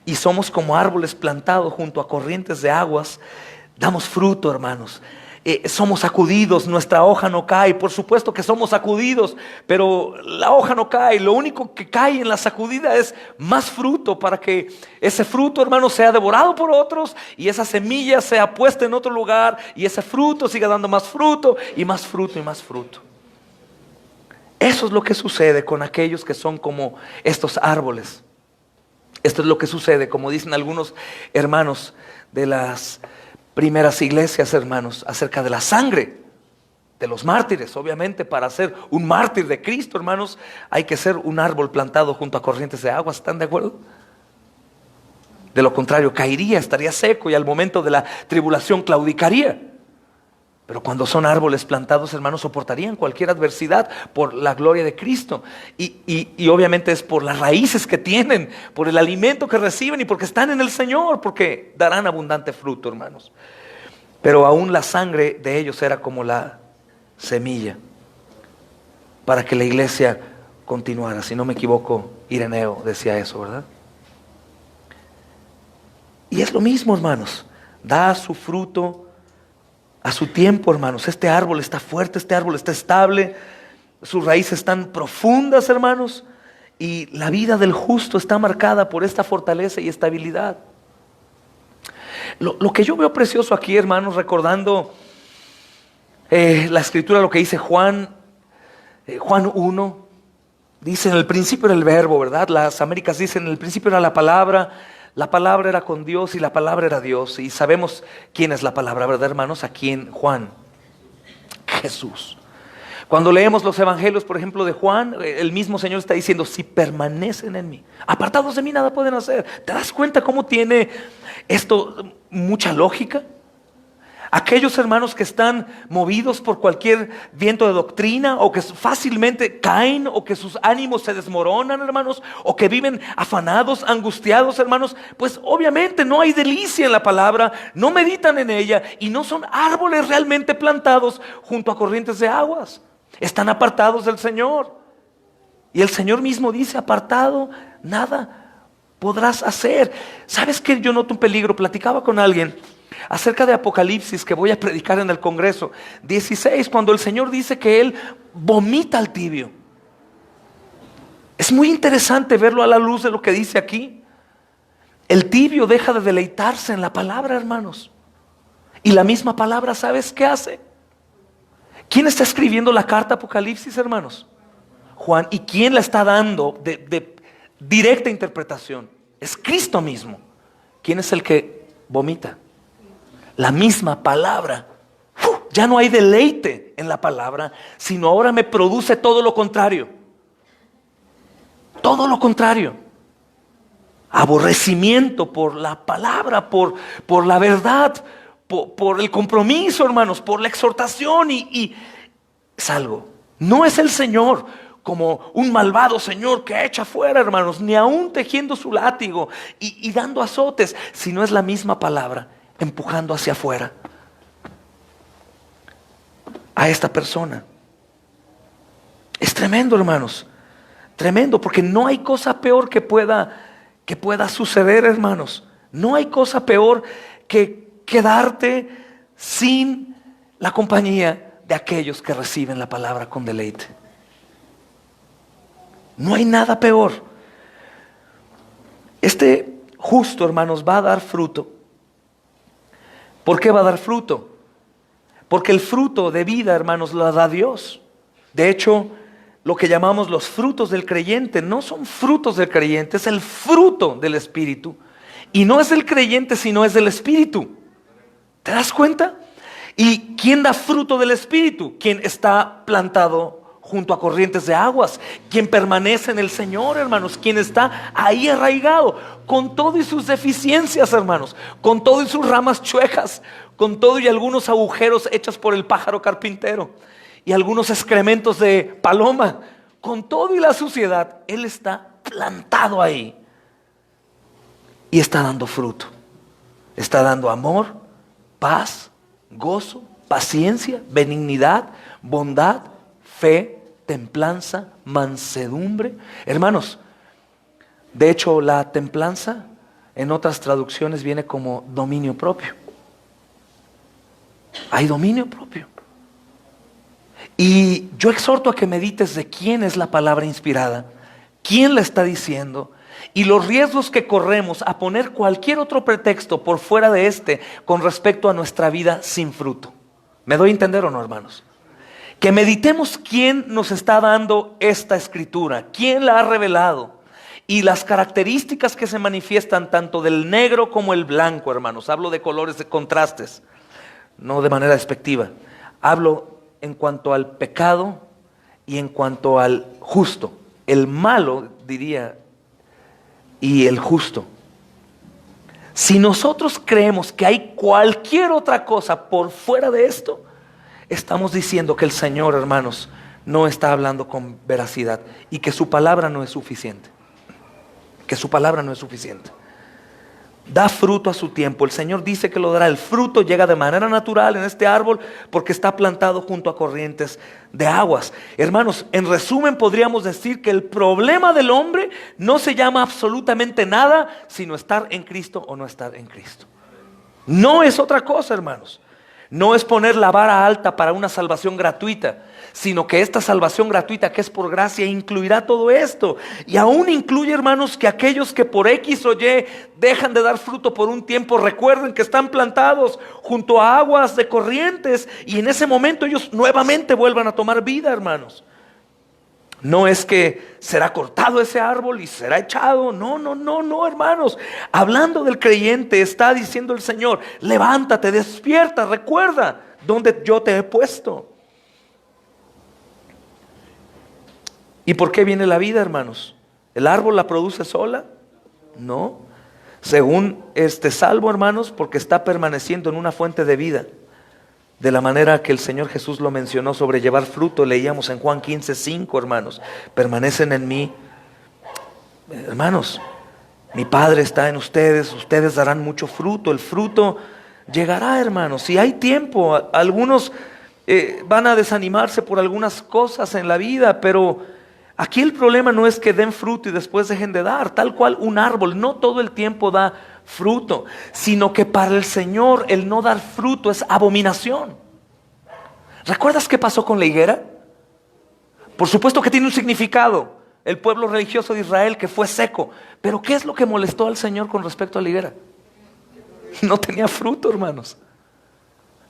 Speaker 2: y somos como árboles plantados junto a corrientes de aguas, damos fruto, hermanos. Somos sacudidos, nuestra hoja no cae. Por supuesto que somos sacudidos, pero la hoja no cae. Lo único que cae en la sacudida es más fruto, para que ese fruto, hermanos, sea devorado por otros y esa semilla sea puesta en otro lugar y ese fruto siga dando más fruto y más fruto y más fruto. Eso es lo que sucede con aquellos que son como estos árboles. Esto es lo que sucede, como dicen algunos hermanos de las primeras iglesias, hermanos, acerca de la sangre de los mártires. Obviamente, para ser un mártir de Cristo, hermanos, hay que ser un árbol plantado junto a corrientes de agua. ¿Están de acuerdo? De lo contrario, caería, estaría seco y al momento de la tribulación claudicaría. Pero cuando son árboles plantados, hermanos, soportarían cualquier adversidad por la gloria de Cristo. Y obviamente es por las raíces que tienen, por el alimento que reciben y porque están en el Señor, porque darán abundante fruto, hermanos. Pero aún la sangre de ellos era como la semilla para que la iglesia continuara. Si no me equivoco, Ireneo decía eso, ¿verdad? Y es lo mismo, hermanos. Da su fruto a su tiempo, hermanos. Este árbol está fuerte, este árbol está estable, sus raíces están profundas, hermanos, y la vida del justo está marcada por esta fortaleza y estabilidad. Lo que yo veo precioso aquí, hermanos, recordando la escritura, lo que dice Juan 1, dice: en el principio era el verbo, ¿verdad? Las Américas dicen: en el principio era la palabra era con Dios y la palabra era Dios. Y sabemos quién es la palabra, ¿verdad, hermanos? Aquí en Juan, Jesús. Cuando leemos los evangelios, por ejemplo, de Juan, el mismo Señor está diciendo: si permanecen en mí, apartados de mí nada pueden hacer. ¿Te das cuenta cómo tiene esto mucha lógica? Aquellos hermanos que están movidos por cualquier viento de doctrina, o que fácilmente caen, o que sus ánimos se desmoronan, hermanos, o que viven afanados, angustiados, hermanos, pues obviamente no hay delicia en la palabra, no meditan en ella y no son árboles realmente plantados junto a corrientes de aguas. Están apartados del Señor. Y el Señor mismo dice: apartado, nada podrás hacer. ¿Sabes qué? Yo noto un peligro. Platicaba con alguien acerca de Apocalipsis, que voy a predicar en el Congreso 16, cuando el Señor dice que Él vomita al tibio. Es muy interesante verlo a la luz de lo que dice aquí. El tibio deja de deleitarse en la palabra, hermanos. Y la misma palabra, ¿sabes qué hace? ¿Quién está escribiendo la carta Apocalipsis, hermanos? Juan. ¿Y quién la está dando de directa interpretación? Es Cristo mismo. ¿Quién es el que vomita? La misma palabra. Ya no hay deleite en la palabra, sino ahora me produce todo lo contrario. Todo lo contrario. Aborrecimiento por la palabra, por la verdad, por el compromiso, hermanos, por la exhortación y es algo. No es el Señor como un malvado Señor que echa fuera, hermanos, ni aún tejiendo su látigo y dando azotes, sino es la misma palabra empujando hacia afuera a esta persona. Es tremendo, hermanos, tremendo, porque no hay cosa peor que pueda suceder, hermanos. No hay cosa peor que quedarte sin la compañía de aquellos que reciben la palabra con deleite. No hay nada peor. Este justo, hermanos, va a dar fruto. ¿Por qué va a dar fruto? Porque el fruto de vida, hermanos, lo da Dios. De hecho, lo que llamamos los frutos del creyente no son frutos del creyente, es el fruto del Espíritu. Y no es del creyente, sino es del Espíritu. ¿Te das cuenta? ¿Y quién da fruto del Espíritu? Quien está plantado junto a corrientes de aguas, quien permanece en el Señor, hermanos, quien está ahí arraigado, con todo y sus deficiencias, hermanos, con todo y sus ramas chuecas, con todo y algunos agujeros hechos por el pájaro carpintero, y algunos excrementos de paloma, con todo y la suciedad, Él está plantado ahí, y está dando fruto, está dando amor, paz, gozo, paciencia, benignidad, bondad, fe, templanza, mansedumbre. Hermanos, de hecho la templanza en otras traducciones viene como dominio propio. Hay dominio propio. Y yo exhorto a que medites de quién es la palabra inspirada, quién la está diciendo y los riesgos que corremos a poner cualquier otro pretexto por fuera de este con respecto a nuestra vida sin fruto. ¿Me doy a entender o no, hermanos? Que meditemos quién nos está dando esta escritura, quién la ha revelado y las características que se manifiestan tanto del negro como el blanco, hermanos. Hablo de colores, de contrastes, no de manera despectiva. Hablo en cuanto al pecado y en cuanto al justo. El malo, diría, y el justo. Si nosotros creemos que hay cualquier otra cosa por fuera de esto, estamos diciendo que el Señor, hermanos, no está hablando con veracidad y que su palabra no es suficiente. Que su palabra no es suficiente. Da fruto a su tiempo. El Señor dice que lo dará. El fruto llega de manera natural en este árbol porque está plantado junto a corrientes de aguas. Hermanos, en resumen podríamos decir que el problema del hombre no se llama absolutamente nada, sino estar en Cristo o no estar en Cristo. No es otra cosa, hermanos. No es poner la vara alta para una salvación gratuita, sino que esta salvación gratuita que es por gracia incluirá todo esto. Y aún incluye, hermanos, que aquellos que por X o Y dejan de dar fruto por un tiempo, recuerden que están plantados junto a aguas de corrientes y en ese momento ellos nuevamente vuelvan a tomar vida, hermanos. No es que será cortado ese árbol y será echado. No, hermanos. Hablando del creyente, está diciendo el Señor: levántate, despierta, recuerda dónde yo te he puesto. ¿Y por qué viene la vida, hermanos? ¿El árbol la produce sola? No. Según este salmo, hermanos, porque está permaneciendo en una fuente de vida. De la manera que el Señor Jesús lo mencionó sobre llevar fruto, leíamos en Juan 15:5, hermanos. Permanecen en mí. Hermanos, mi Padre está en ustedes, ustedes darán mucho fruto. El fruto llegará, hermanos. Si hay tiempo, algunos van a desanimarse por algunas cosas en la vida, pero aquí el problema no es que den fruto y después dejen de dar. Tal cual un árbol no todo el tiempo da fruto, sino que para el Señor el no dar fruto es abominación. ¿Recuerdas qué pasó con la higuera? Por supuesto que tiene un significado, el pueblo religioso de Israel que fue seco, pero ¿qué es lo que molestó al Señor con respecto a la higuera? No tenía fruto, hermanos.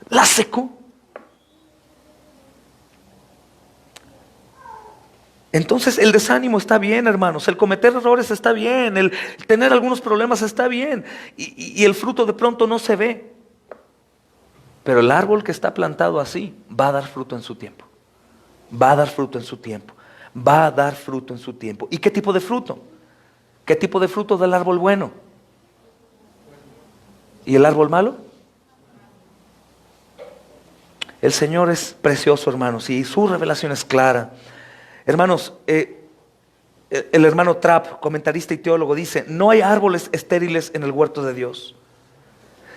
Speaker 2: La secó. Entonces el desánimo está bien, hermanos, el cometer errores está bien, el tener algunos problemas está bien y el fruto de pronto no se ve. Pero el árbol que está plantado así va a dar fruto en su tiempo. Va a dar fruto en su tiempo. Va a dar fruto en su tiempo. ¿Y qué tipo de fruto? ¿Qué tipo de fruto del árbol bueno? ¿Y el árbol malo? El Señor es precioso, hermanos, y su revelación es clara. Hermanos, el hermano Trapp, comentarista y teólogo, dice: no hay árboles estériles en el huerto de Dios.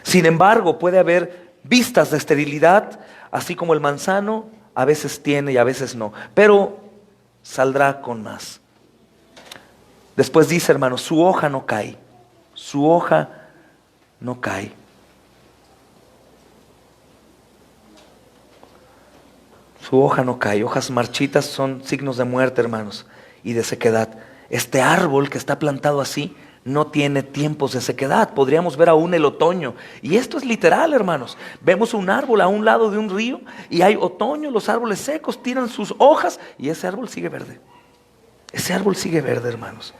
Speaker 2: Sin embargo, puede haber vistas de esterilidad, así como el manzano a veces tiene y a veces no, pero saldrá con más. Después dice, hermanos, su hoja no cae. Su hoja no cae. Su hoja no cae. Hojas marchitas son signos de muerte, hermanos, y de sequedad. Este árbol que está plantado así no tiene tiempos de sequedad. Podríamos ver aún el otoño. Y esto es literal, hermanos. Vemos un árbol a un lado de un río y hay otoño, los árboles secos tiran sus hojas y ese árbol sigue verde. Ese árbol sigue verde, hermanos.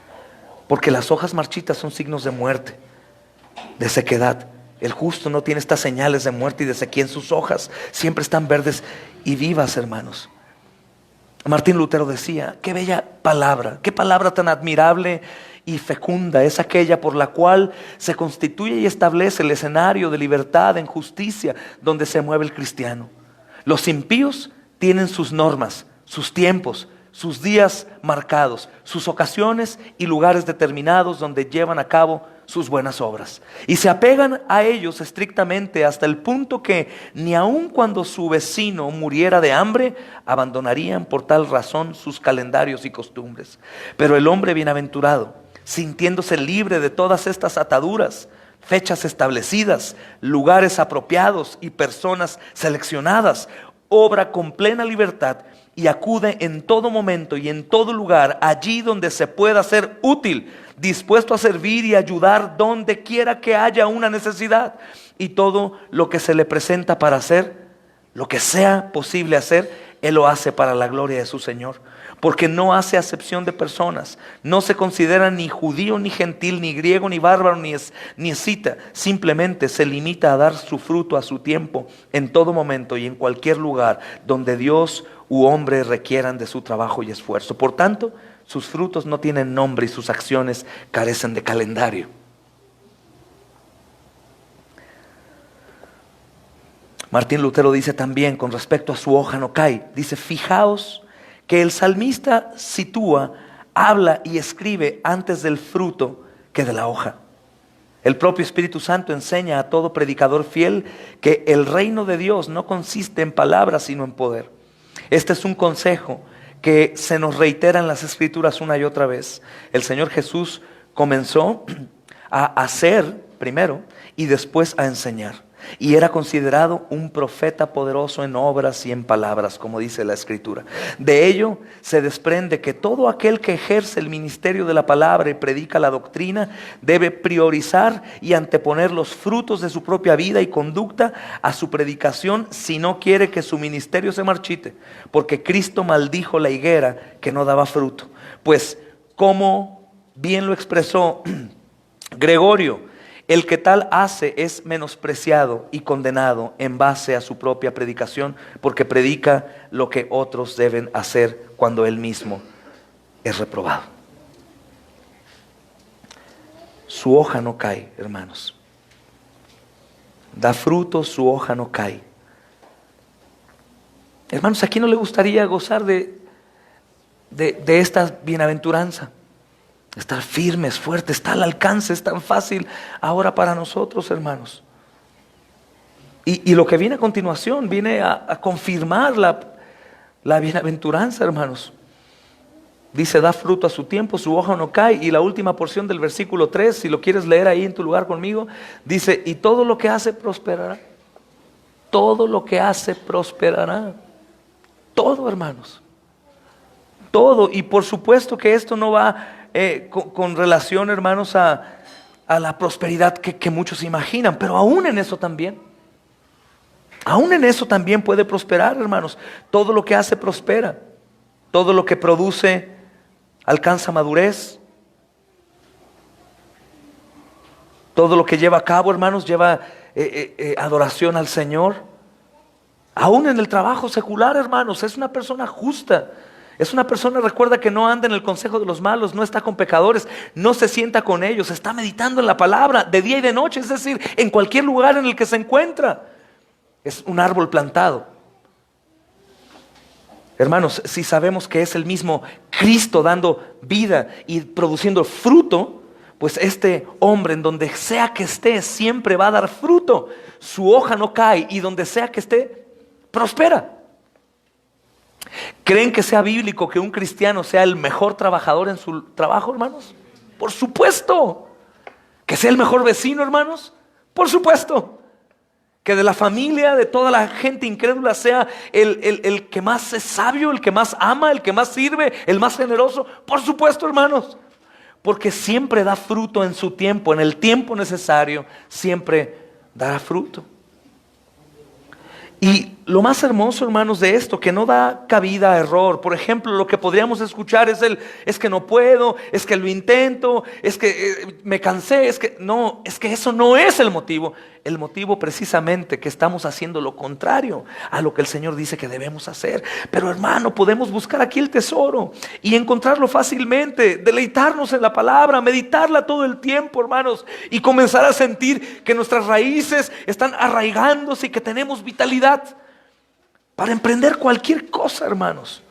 Speaker 2: Porque las hojas marchitas son signos de muerte, de sequedad. El justo no tiene estas señales de muerte y de sequía en sus hojas. Siempre están verdes y vivas, hermanos. Martín Lutero decía: qué bella palabra, qué palabra tan admirable y fecunda es aquella por la cual se constituye y establece el escenario de libertad en justicia donde se mueve el cristiano. Los impíos tienen sus normas, sus tiempos, sus días marcados, sus ocasiones y lugares determinados donde llevan a cabo sus buenas obras. Y se apegan a ellos estrictamente hasta el punto que ni aun cuando su vecino muriera de hambre, abandonarían por tal razón sus calendarios y costumbres. Pero el hombre bienaventurado, sintiéndose libre de todas estas ataduras, fechas establecidas, lugares apropiados y personas seleccionadas, obra con plena libertad y acude en todo momento y en todo lugar allí donde se pueda ser útil, dispuesto a servir y ayudar donde quiera que haya una necesidad. Y todo lo que se le presenta para hacer, lo que sea posible hacer, Él lo hace para la gloria de su Señor. Porque no hace acepción de personas, no se considera ni judío ni gentil, ni griego ni bárbaro ni escita. Simplemente se limita a dar su fruto a su tiempo, en todo momento y en cualquier lugar donde Dios u hombre requieran de su trabajo y esfuerzo. Por tanto, sus frutos no tienen nombre y sus acciones carecen de calendario. Martín Lutero dice también con respecto a su hoja no cae, dice: fijaos que el salmista sitúa, habla y escribe antes del fruto que de la hoja. El propio Espíritu Santo enseña a todo predicador fiel que el reino de Dios no consiste en palabras sino en poder. Este es un consejo que se nos reitera en las Escrituras una y otra vez. El Señor Jesús comenzó a hacer primero y después a enseñar. Y era considerado un profeta poderoso en obras y en palabras, como dice la Escritura. De ello se desprende que todo aquel que ejerce el ministerio de la palabra y predica la doctrina debe priorizar y anteponer los frutos de su propia vida y conducta a su predicación, si no quiere que su ministerio se marchite. Porque Cristo maldijo la higuera que no daba fruto. Pues, como bien lo expresó Gregorio, el que tal hace es menospreciado y condenado en base a su propia predicación, porque predica lo que otros deben hacer cuando él mismo es reprobado. Su hoja no cae, hermanos. Da fruto, su hoja no cae. Hermanos, ¿a quién no le gustaría gozar de esta bienaventuranza? Estar firmes, fuertes, está al alcance, es tan fácil ahora para nosotros, hermanos. Y lo que viene a continuación viene a confirmar la bienaventuranza, hermanos. Dice: da fruto a su tiempo, su hoja no cae. Y la última porción del versículo 3, si lo quieres leer ahí en tu lugar conmigo, dice: y todo lo que hace prosperará. Todo lo que hace prosperará. Todo, hermanos. Todo. Y por supuesto que esto no va con relación, hermanos, a la prosperidad que muchos imaginan, pero aún en eso también puede prosperar, hermanos. Todo lo que hace prospera, todo lo que produce alcanza madurez, todo lo que lleva a cabo, hermanos, lleva adoración al Señor. Aún en el trabajo secular, hermanos, es una persona justa. Es una persona, recuerda, que no anda en el consejo de los malos, no está con pecadores, no se sienta con ellos, está meditando en la palabra de día y de noche, es decir, en cualquier lugar en el que se encuentra. Es un árbol plantado. Hermanos, si sabemos que es el mismo Cristo dando vida y produciendo fruto, pues este hombre, en donde sea que esté, siempre va a dar fruto. Su hoja no cae y donde sea que esté, prospera. ¿Creen que sea bíblico que un cristiano sea el mejor trabajador en su trabajo, hermanos? Por supuesto. ¿Que sea el mejor vecino, hermanos? Por supuesto. ¿Que de la familia, de toda la gente incrédula, sea el que más es sabio, el que más ama, el que más sirve, el más generoso? Por supuesto, hermanos. Porque siempre da fruto en su tiempo, en el tiempo necesario, siempre dará fruto. Y lo más hermoso, hermanos, de esto, que no da cabida a error. Por ejemplo, lo que podríamos escuchar es que no puedo, es que lo intento, es que me cansé, es que eso no es el motivo. El motivo precisamente que estamos haciendo lo contrario a lo que el Señor dice que debemos hacer. Pero, hermano, podemos buscar aquí el tesoro y encontrarlo fácilmente, deleitarnos en la palabra, meditarla todo el tiempo, hermanos, y comenzar a sentir que nuestras raíces están arraigándose y que tenemos vitalidad para emprender cualquier cosa, hermanos,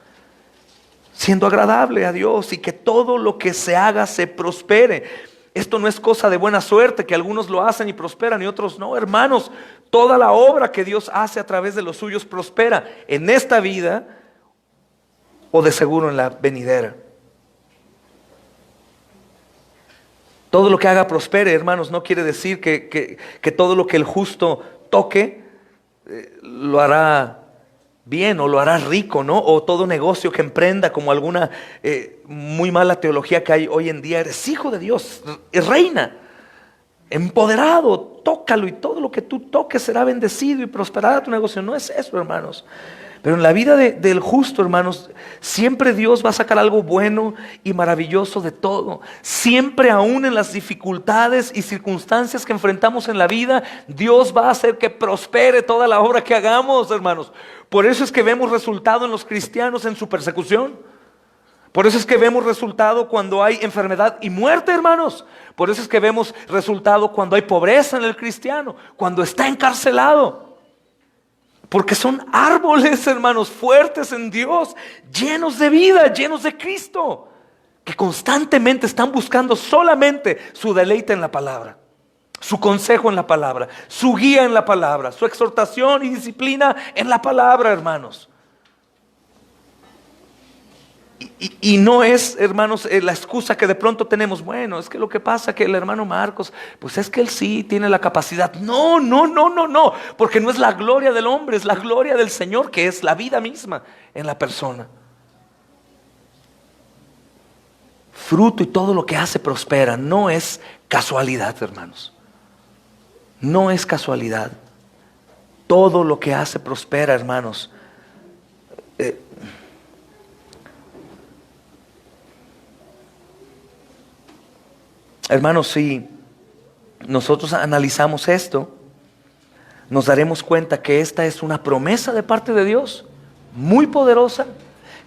Speaker 2: siendo agradable a Dios, y que todo lo que se haga se prospere. Esto no es cosa de buena suerte, que algunos lo hacen y prosperan y otros no, hermanos. Toda la obra que Dios hace a través de los suyos prospera en esta vida o de seguro en la venidera. Todo lo que haga prospere, hermanos, no quiere decir que todo lo que el justo toque lo hará bien o lo hará rico, ¿no? O todo negocio que emprenda, como alguna muy mala teología que hay hoy en día. Eres hijo de Dios, reina, empoderado, tócalo y todo lo que tú toques será bendecido y prosperará tu negocio. No es eso, hermanos. Pero en la vida del justo, hermanos, siempre Dios va a sacar algo bueno y maravilloso de todo. Siempre, aún en las dificultades y circunstancias que enfrentamos en la vida, Dios va a hacer que prospere toda la obra que hagamos, hermanos. Por eso es que vemos resultado en los cristianos en su persecución. Por eso es que vemos resultado cuando hay enfermedad y muerte, hermanos. Por eso es que vemos resultado cuando hay pobreza en el cristiano, cuando está encarcelado. Porque son árboles, hermanos, fuertes en Dios, llenos de vida, llenos de Cristo, que constantemente están buscando solamente su deleite en la palabra, su consejo en la palabra, su guía en la palabra, su exhortación y disciplina en la palabra, hermanos. Y no es, hermanos, la excusa que de pronto tenemos. Bueno, es que lo que pasa que el hermano Marcos, pues es que él sí tiene la capacidad. No, no, no, no, no. Porque no es la gloria del hombre, es la gloria del Señor, que es la vida misma en la persona. Fruto y todo lo que hace prospera. No es casualidad, hermanos. No es casualidad. Todo lo que hace prospera, hermanos. Hermanos, si nosotros analizamos esto, nos daremos cuenta que esta es una promesa de parte de Dios, muy poderosa,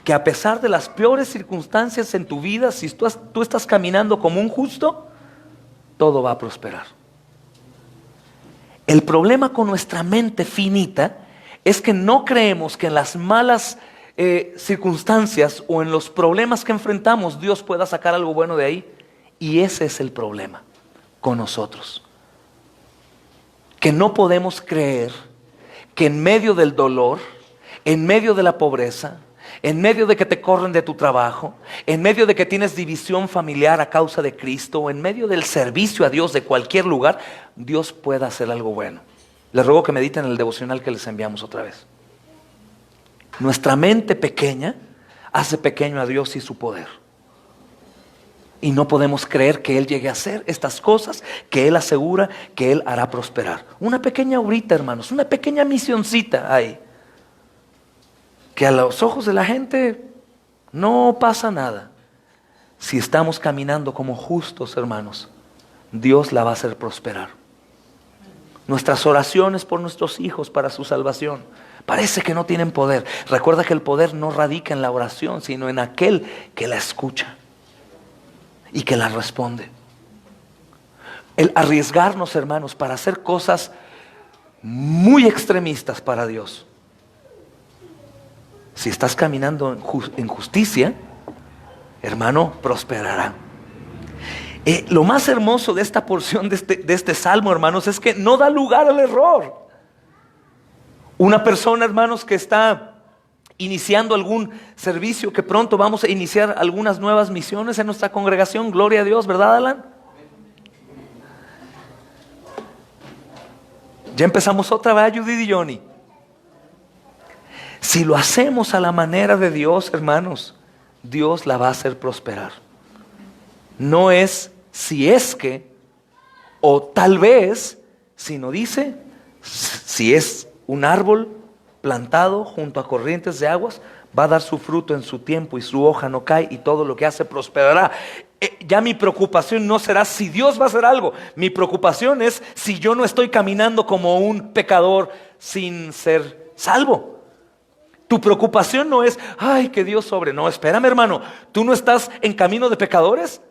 Speaker 2: que a pesar de las peores circunstancias en tu vida, si tú estás caminando como un justo, todo va a prosperar. El problema con nuestra mente finita es que no creemos que en las malas circunstancias o en los problemas que enfrentamos Dios pueda sacar algo bueno de ahí. Y ese es el problema con nosotros. Que no podemos creer que en medio del dolor, en medio de la pobreza, en medio de que te corren de tu trabajo, en medio de que tienes división familiar a causa de Cristo, o en medio del servicio a Dios de cualquier lugar, Dios pueda hacer algo bueno. Les ruego que mediten el devocional que les enviamos otra vez. Nuestra mente pequeña hace pequeño a Dios y su poder. Y no podemos creer que Él llegue a hacer estas cosas que Él asegura que Él hará prosperar. Una pequeña obrita, hermanos, una pequeña misioncita ahí, que a los ojos de la gente no pasa nada. Si estamos caminando como justos, hermanos, Dios la va a hacer prosperar. Nuestras oraciones por nuestros hijos para su salvación parece que no tienen poder. Recuerda que el poder no radica en la oración, sino en aquel que la escucha y que la responde. El arriesgarnos, hermanos, para hacer cosas muy extremistas para Dios. Si estás caminando en justicia, hermano, prosperará. Lo más hermoso de esta porción de este salmo, hermanos, es que no da lugar al error. Una persona, hermanos, que está iniciando algún servicio, que pronto vamos a iniciar algunas nuevas misiones en nuestra congregación, gloria a Dios, ¿verdad, Alan? Ya empezamos otra vez, Judith y Johnny. Si lo hacemos a la manera de Dios, hermanos, Dios la va a hacer prosperar. No es si es que, o tal vez, sino dice, si es un árbol plantado junto a corrientes de aguas, va a dar su fruto en su tiempo y su hoja no cae y todo lo que hace prosperará. Ya mi preocupación no será si Dios va a hacer algo. Mi preocupación es si yo no estoy caminando como un pecador sin ser salvo. Tu preocupación no es, ay, que Dios sobre. No, espérame, hermano. ¿Tú no estás en camino de pecadores?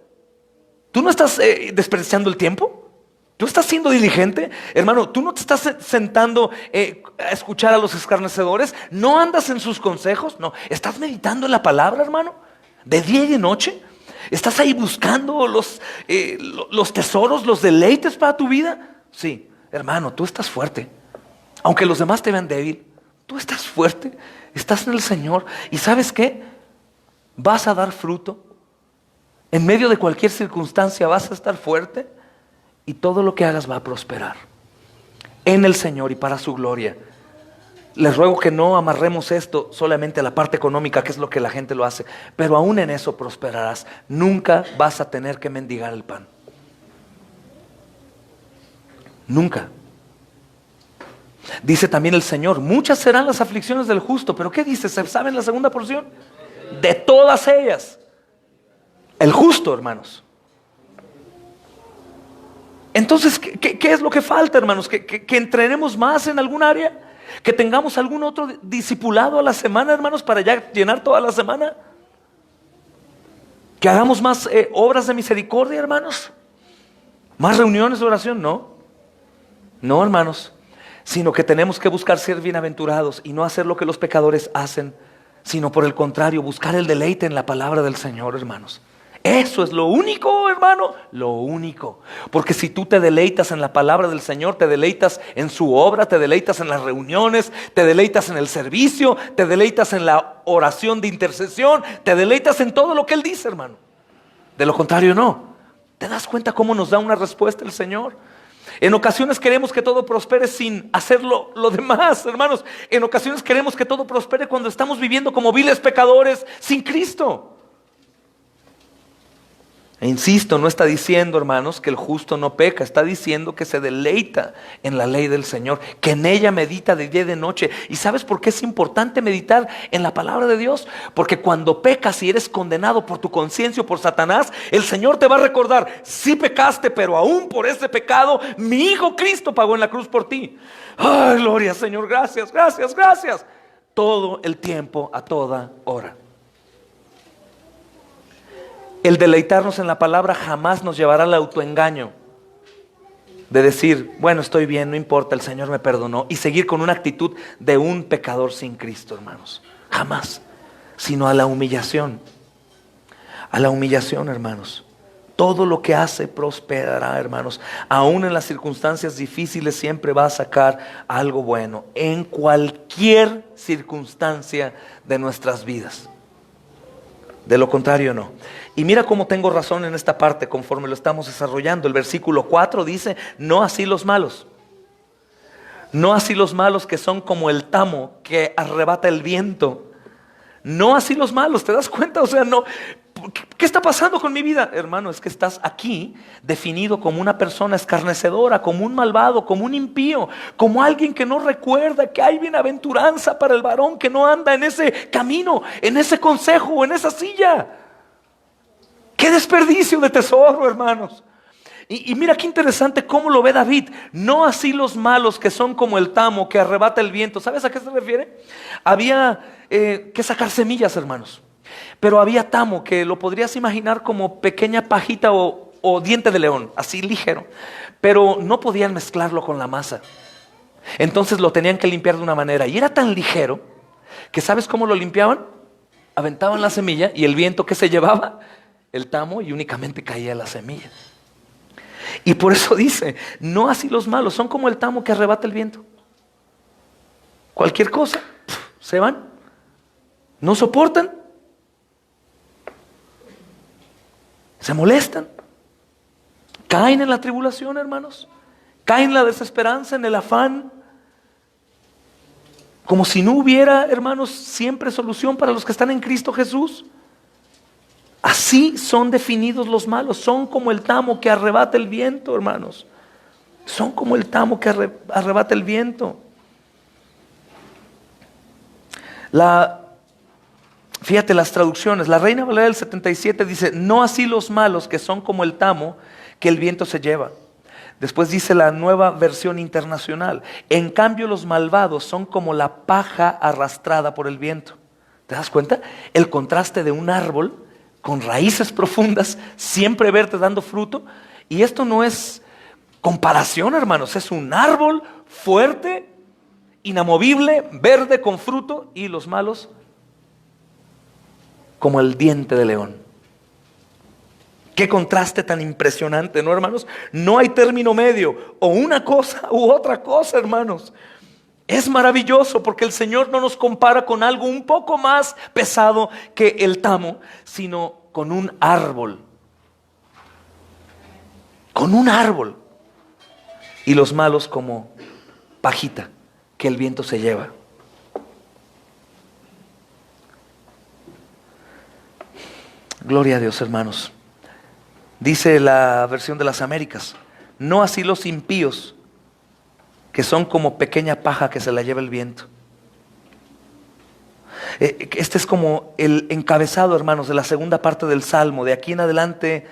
Speaker 2: ¿Tú no estás desperdiciando el tiempo? ¿Tú estás siendo diligente? Hermano, ¿tú no te estás sentando a escuchar a los escarnecedores? ¿No andas en sus consejos? No, ¿estás meditando en la palabra, hermano? ¿De día y de noche? ¿Estás ahí buscando los tesoros, los deleites para tu vida? Sí, hermano, tú estás fuerte. Aunque los demás te vean débil, tú estás fuerte, estás en el Señor. ¿Y sabes qué? Vas a dar fruto. En medio de cualquier circunstancia vas a estar fuerte. Y todo lo que hagas va a prosperar en el Señor y para su gloria. Les ruego que no amarremos esto solamente a la parte económica, que es lo que la gente lo hace, pero aún en eso prosperarás. Nunca vas a tener que mendigar el pan. Nunca. Dice también el Señor, muchas serán las aflicciones del justo, pero ¿qué dice? ¿Saben la segunda porción? De todas ellas, el justo, hermanos. Entonces, ¿qué es lo que falta, hermanos? ¿Que entrenemos más en algún área? ¿Que tengamos algún otro discipulado a la semana, hermanos, para ya llenar toda la semana? ¿Que hagamos más obras de misericordia, hermanos? ¿Más reuniones de oración? No. No, hermanos. sino que tenemos que buscar ser bienaventurados y no hacer lo que los pecadores hacen, sino por el contrario, buscar el deleite en la palabra del Señor, hermanos. Eso es lo único, hermano, lo único. Porque si tú te deleitas en la palabra del Señor, te deleitas en su obra, te deleitas en las reuniones, te deleitas en el servicio, te deleitas en la oración de intercesión, te deleitas en todo lo que Él dice, hermano. De lo contrario, no. ¿Te das cuenta cómo nos da una respuesta el Señor? En ocasiones queremos que todo prospere sin hacer lo demás, hermanos. En ocasiones queremos que todo prospere cuando estamos viviendo como viles pecadores sin Cristo. E insisto, no está diciendo, hermanos, que el justo no peca. Está diciendo que se deleita en la ley del Señor, que en ella medita de día y de noche. ¿Y sabes por qué es importante meditar en la palabra de Dios? Porque cuando pecas y eres condenado por tu conciencia o por Satanás, el Señor te va a recordar: sí pecaste, pero aún por ese pecado mi Hijo Cristo pagó en la cruz por ti. ¡Ay, gloria, Señor! Gracias, gracias, gracias. Todo el tiempo, a toda hora. El deleitarnos en la palabra jamás nos llevará al autoengaño de decir: bueno, estoy bien, no importa, el Señor me perdonó, y seguir con una actitud de un pecador sin Cristo, hermanos. Jamás. Sino a la humillación. A la humillación, hermanos. Todo lo que hace prosperará, hermanos. Aún en las circunstancias difíciles siempre va a sacar algo bueno. En cualquier circunstancia de nuestras vidas. De lo contrario, no. Y mira cómo tengo razón en esta parte conforme lo estamos desarrollando. El versículo 4 dice: no así los malos. No así los malos, que son como el tamo que arrebata el viento. No así los malos, ¿te das cuenta? O sea, no. ¿Qué está pasando con mi vida? Hermano, es que estás aquí definido como una persona escarnecedora, como un malvado, como un impío, como alguien que no recuerda que hay bienaventuranza para el varón que no anda en ese camino, en ese consejo o en esa silla. ¡Qué desperdicio de tesoro, hermanos! Y mira qué interesante cómo lo ve David. No así los malos, que son como el tamo que arrebata el viento. ¿Sabes a qué se refiere? Había que sacar semillas, hermanos. Pero había tamo, que lo podrías imaginar como pequeña pajita o diente de león, así ligero. Pero no podían mezclarlo con la masa. Entonces lo tenían que limpiar de una manera. Y era tan ligero que ¿sabes cómo lo limpiaban? Aventaban la semilla y el viento que se llevaba el tamo y únicamente caía la semilla. Y por eso dice: no así los malos, son como el tamo que arrebata el viento. Cualquier cosa, se van. No soportan. Se molestan. Caen en la tribulación, hermanos. Caen en la desesperanza, en el afán. Como si no hubiera, hermanos, siempre solución para los que están en Cristo Jesús. Así son definidos los malos. Son como el tamo que arrebata el viento, hermanos. Son como el tamo que arrebata el viento. Fíjate las traducciones. La Reina Valera del 77 dice: no así los malos, que son como el tamo que el viento se lleva. Después dice la Nueva Versión Internacional: en cambio los malvados son como la paja arrastrada por el viento. ¿Te das cuenta? El contraste de un árbol con raíces profundas, siempre verde, dando fruto. Y esto no es comparación, hermanos. Es un árbol fuerte, inamovible, verde, con fruto. Y los malos como el diente de león. Qué contraste tan impresionante, ¿no, hermanos? No hay término medio, o una cosa u otra cosa, hermanos. Es maravilloso porque el Señor no nos compara con algo un poco más pesado que el tamo, sino con un árbol. Con un árbol. Y los malos como pajita que el viento se lleva. Gloria a Dios, hermanos. Dice la versión de las Américas: no así los impíos, que son como pequeña paja que se la lleva el viento. Este es como el encabezado, hermanos, de la segunda parte del Salmo. De aquí en adelante,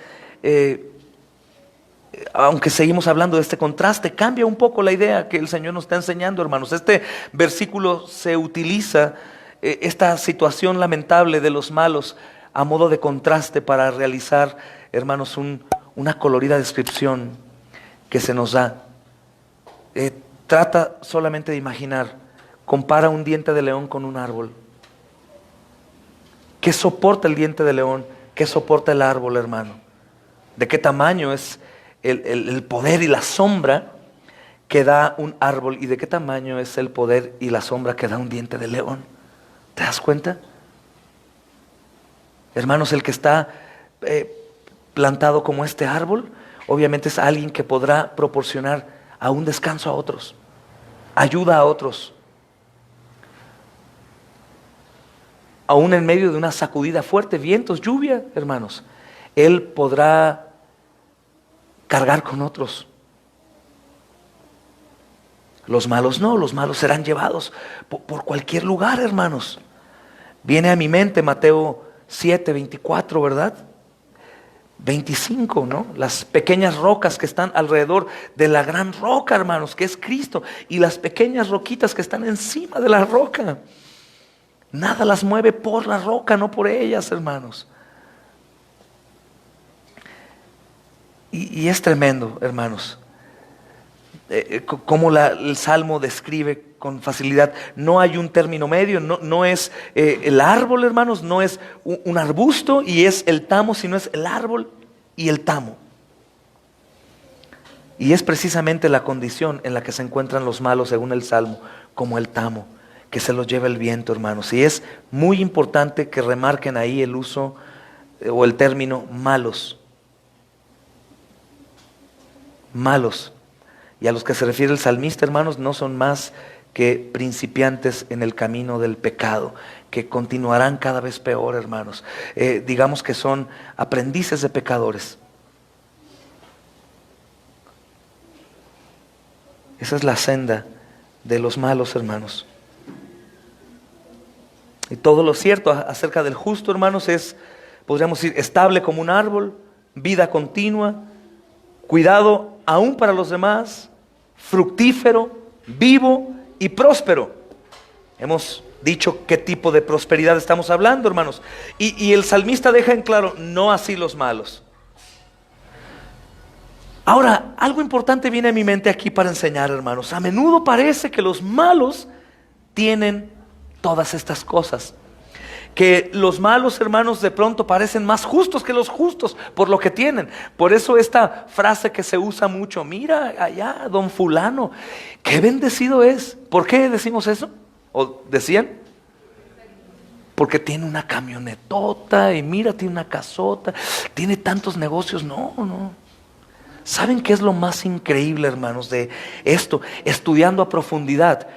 Speaker 2: aunque seguimos hablando de este contraste, cambia un poco la idea que el Señor nos está enseñando, hermanos. Este versículo se utiliza, esta situación lamentable de los malos, a modo de contraste para realizar, hermanos, una colorida descripción que se nos da. trata solamente de imaginar, compara un diente de león con un árbol. ¿Qué soporta el diente de león? ¿Qué soporta el árbol, hermano? ¿De qué tamaño es el poder y la sombra que da un árbol? ¿Y de qué tamaño es el poder y la sombra que da un diente de león? ¿Te das cuenta? Hermanos, el que está plantado como este árbol, obviamente es alguien que podrá proporcionar aún descanso a otros, ayuda a otros. Aún en medio de una sacudida fuerte, vientos, lluvia, hermanos, Él podrá cargar con otros. Los malos no, los malos serán llevados por cualquier lugar, hermanos. Viene a mi mente Mateo 7, 24, ¿verdad? 25, ¿no? Las pequeñas rocas que están alrededor de la gran roca, hermanos, que es Cristo, y las pequeñas roquitas que están encima de la roca. Nada las mueve por la roca, no por ellas, hermanos. Y es tremendo, hermanos, como el Salmo describe con facilidad. No hay un término medio, no es el árbol, hermanos, no es un arbusto y es el tamo, sino es el árbol y el tamo. Y es precisamente la condición en la que se encuentran los malos, según el Salmo, como el tamo, que se los lleva el viento, hermanos. Y es muy importante que remarquen ahí el uso o el término malos. Malos. Y a los que se refiere el salmista, hermanos, no son más que principiantes en el camino del pecado, que continuarán cada vez peor, hermanos. Digamos que son aprendices de pecadores. Esa es la senda de los malos, hermanos. Y todo lo cierto acerca del justo, hermanos, es, podríamos decir, estable como un árbol, vida continua, cuidado aún para los demás, fructífero, vivo y próspero. Hemos dicho qué tipo de prosperidad estamos hablando, hermanos. Y el salmista deja en claro, no así los malos. Ahora, algo importante viene a mi mente aquí para enseñar, hermanos. A menudo parece que los malos tienen todas estas cosas. Que los malos, hermanos, de pronto parecen más justos que los justos por lo que tienen. Por eso esta frase que se usa mucho, mira allá, don fulano, qué bendecido es. ¿Por qué decimos eso? ¿O decían? Porque tiene una camionetota y mira, tiene una casota, tiene tantos negocios. No. ¿Saben qué es lo más increíble, hermanos, de esto? Estudiando a profundidad.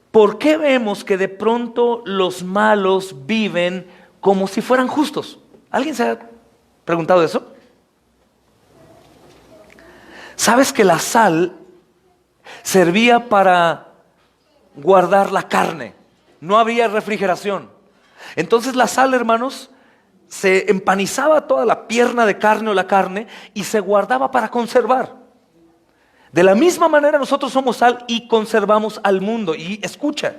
Speaker 2: ¿Por qué vemos que de pronto los malos viven como si fueran justos? ¿Alguien se ha preguntado eso? ¿Sabes que la sal servía para guardar la carne? No había refrigeración. Entonces la sal, hermanos, se empanizaba toda la pierna de carne o la carne y se guardaba para conservar. De la misma manera nosotros somos sal y conservamos al mundo. Y escucha,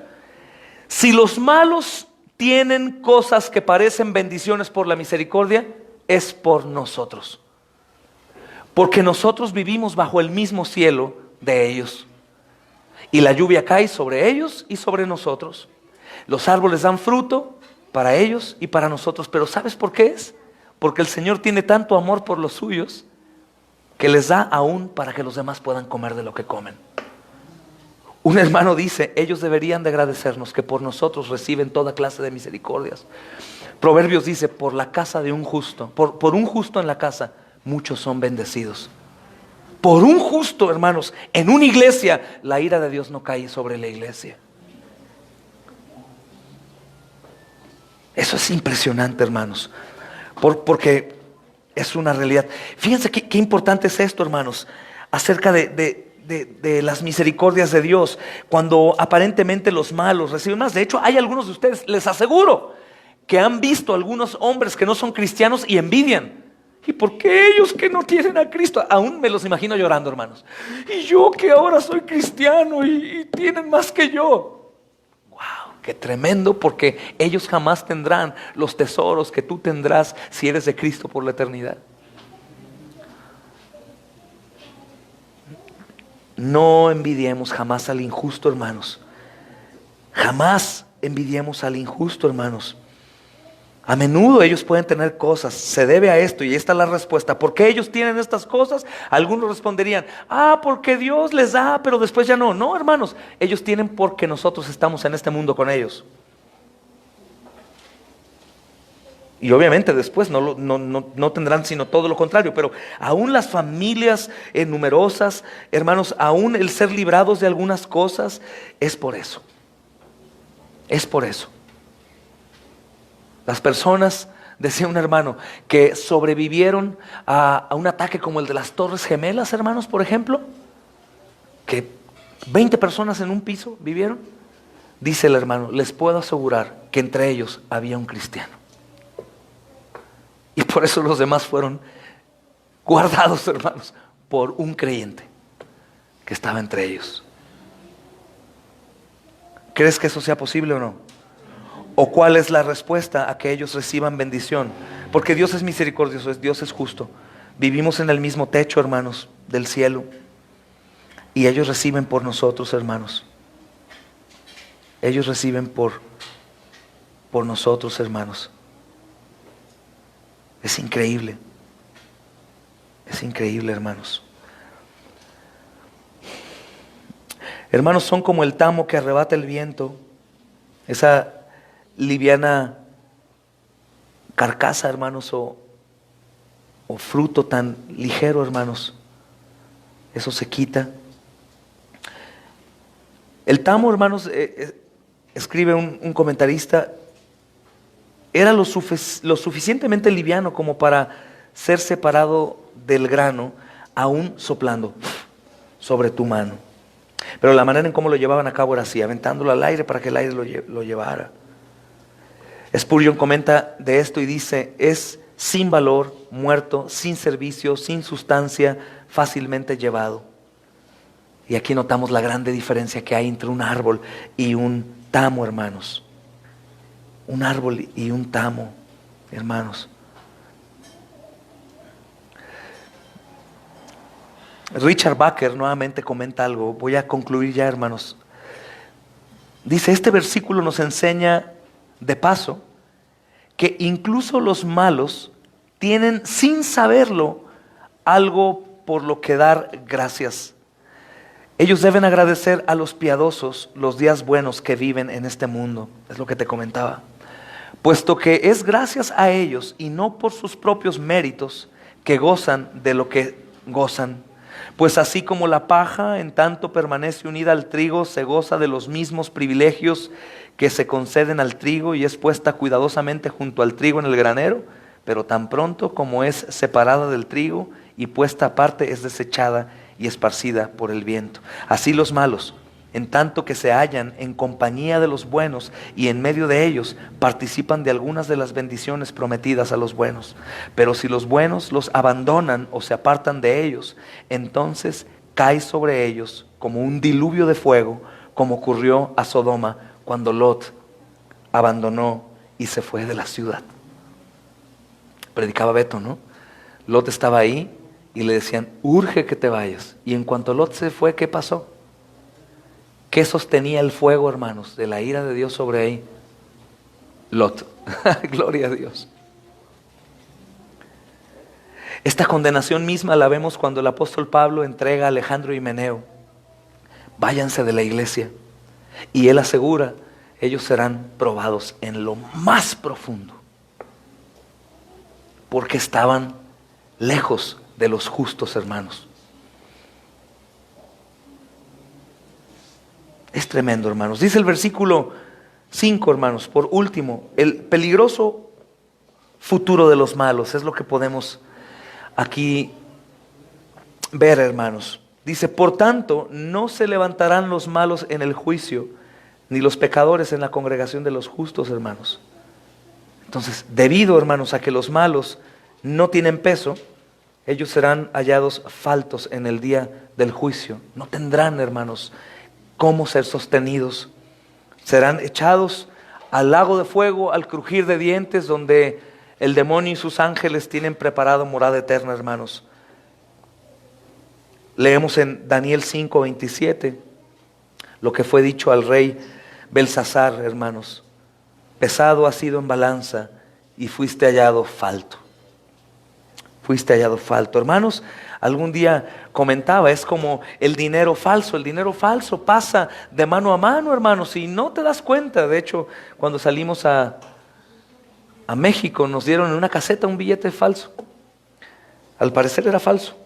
Speaker 2: si los malos tienen cosas que parecen bendiciones por la misericordia, es por nosotros. Porque nosotros vivimos bajo el mismo cielo de ellos. Y la lluvia cae sobre ellos y sobre nosotros. Los árboles dan fruto para ellos y para nosotros. Pero ¿sabes por qué es? Porque el Señor tiene tanto amor por los suyos que les da aún para que los demás puedan comer de lo que comen. Un hermano dice, ellos deberían de agradecernos que por nosotros reciben toda clase de misericordias. Proverbios dice, por la casa de un justo, por un justo en la casa, muchos son bendecidos. Por un justo, hermanos, en una iglesia, la ira de Dios no cae sobre la iglesia. Eso es impresionante, hermanos, porque es una realidad. Fíjense qué importante es esto, hermanos, acerca de las misericordias de Dios, cuando aparentemente los malos reciben más. De hecho, hay algunos de ustedes, les aseguro, que han visto algunos hombres que no son cristianos y envidian. ¿Y por qué ellos que no tienen a Cristo? Aún me los imagino llorando, hermanos. Y yo que ahora soy cristiano y tienen más que yo. Qué tremendo, porque ellos jamás tendrán los tesoros que tú tendrás si eres de Cristo por la eternidad. No envidiemos jamás al injusto, hermanos. Jamás envidiemos al injusto, hermanos. A menudo ellos pueden tener cosas, se debe a esto, y esta es la respuesta. ¿Por qué ellos tienen estas cosas? Algunos responderían, porque Dios les da, pero después ya no. No, hermanos, ellos tienen porque nosotros estamos en este mundo con ellos. Y obviamente después no tendrán sino todo lo contrario. Pero aún las familias numerosas, hermanos, aún el ser librados de algunas cosas, es por eso. Es por eso. Las personas, decía un hermano, que sobrevivieron a un ataque como el de las Torres Gemelas, hermanos, por ejemplo, que 20 personas en un piso vivieron. Dice el hermano, les puedo asegurar que entre ellos había un cristiano. Y por eso los demás fueron guardados, hermanos, por un creyente que estaba entre ellos. ¿Crees que eso sea posible o no? ¿O cuál es la respuesta a que ellos reciban bendición? Porque Dios es misericordioso, Dios es justo. Vivimos en el mismo techo, hermanos, del cielo. Y ellos reciben por nosotros, hermanos. Ellos reciben por nosotros, hermanos. Es increíble. Es increíble, hermanos. Hermanos, son como el tamo que arrebata el viento. Esa liviana carcasa, hermanos, o fruto tan ligero, hermanos. Eso se quita. El tamo, hermanos, escribe un comentarista, era lo suficientemente liviano como para ser separado del grano, aún soplando sobre tu mano. Pero la manera en cómo lo llevaban a cabo era así, aventándolo al aire para que el aire lo llevara. Spurgeon comenta de esto y dice, es sin valor, muerto, sin servicio, sin sustancia, fácilmente llevado. Y aquí notamos la grande diferencia que hay entre un árbol y un tamo, hermanos. Un árbol y un tamo, hermanos. Richard Baker nuevamente comenta algo. Voy a concluir ya, hermanos. Dice, este versículo nos enseña de paso que incluso los malos tienen, sin saberlo, algo por lo que dar gracias. Ellos deben agradecer a los piadosos los días buenos que viven en este mundo. Es lo que te comentaba. Puesto que es gracias a ellos y no por sus propios méritos que gozan de lo que gozan. Pues así como la paja en tanto permanece unida al trigo, se goza de los mismos privilegios que se conceden al trigo y es puesta cuidadosamente junto al trigo en el granero, pero tan pronto como es separada del trigo y puesta aparte es desechada y esparcida por el viento. Así los malos, en tanto que se hallan en compañía de los buenos y en medio de ellos, participan de algunas de las bendiciones prometidas a los buenos. Pero si los buenos los abandonan o se apartan de ellos, entonces cae sobre ellos como un diluvio de fuego, como ocurrió a Sodoma cuando Lot abandonó y se fue de la ciudad. Predicaba Beto, ¿no? Lot estaba ahí y le decían, urge que te vayas. Y en cuanto Lot se fue, ¿qué pasó? ¿Qué sostenía el fuego, hermanos, de la ira de Dios sobre ahí? Lot. Gloria a Dios. Esta condenación misma la vemos cuando el apóstol Pablo entrega a Alejandro y Meneo. Váyanse de la iglesia. Y él asegura, ellos serán probados en lo más profundo. Porque estaban lejos de los justos, hermanos. Es tremendo, hermanos. Dice el versículo 5, hermanos, por último, el peligroso futuro de los malos. Es lo que podemos aquí ver, hermanos. Dice, por tanto, no se levantarán los malos en el juicio, ni los pecadores en la congregación de los justos, hermanos. Entonces, debido, hermanos, a que los malos no tienen peso, ellos serán hallados faltos en el día del juicio. No tendrán, hermanos, cómo ser sostenidos. Serán echados al lago de fuego, al crujir de dientes, donde el demonio y sus ángeles tienen preparado morada eterna, hermanos. Leemos en Daniel 5:27 lo que fue dicho al rey Belsasar, hermanos. Pesado has sido en balanza y fuiste hallado falto. Fuiste hallado falto. Hermanos, algún día comentaba, es como el dinero falso. El dinero falso pasa de mano a mano, hermanos, y no te das cuenta. De hecho, cuando salimos a México nos dieron en una caseta un billete falso. Al parecer era falso.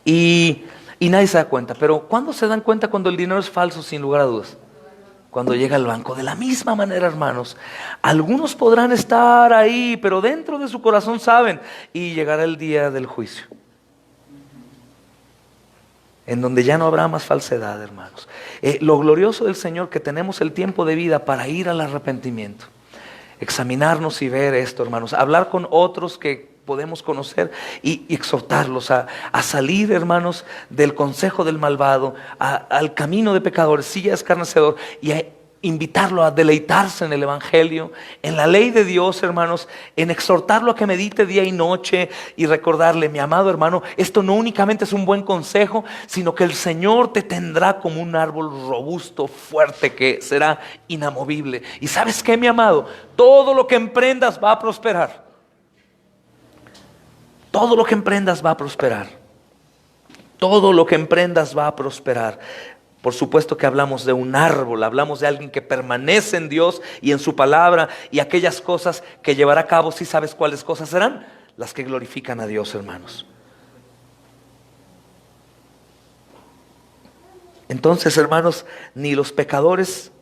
Speaker 2: Y nadie se da cuenta. Pero ¿cuándo se dan cuenta cuando el dinero es falso? Sin lugar a dudas, cuando llega al banco. De la misma manera, hermanos, algunos podrán estar ahí, pero dentro de su corazón saben, y llegará el día del juicio, en donde ya no habrá más falsedad, hermanos. Lo glorioso del Señor, que tenemos el tiempo de vida para ir al arrepentimiento, examinarnos y ver esto, hermanos, hablar con otros que podemos conocer y exhortarlos a salir, hermanos, del consejo del malvado, al camino de pecadores, si ya escarnecedor, y a invitarlo a deleitarse en el Evangelio, en la ley de Dios, hermanos, en exhortarlo a que medite día y noche y recordarle, mi amado hermano, esto no únicamente es un buen consejo, sino que el Señor te tendrá como un árbol robusto, fuerte, que será inamovible. Y ¿sabes qué, mi amado? Todo lo que emprendas va a prosperar. Todo lo que emprendas va a prosperar. Todo lo que emprendas va a prosperar. Por supuesto que hablamos de un árbol, hablamos de alguien que permanece en Dios y en su palabra, y aquellas cosas que llevará a cabo, ¿sí sabes cuáles cosas serán? Las que glorifican a Dios, hermanos. Entonces, hermanos, ni los pecadores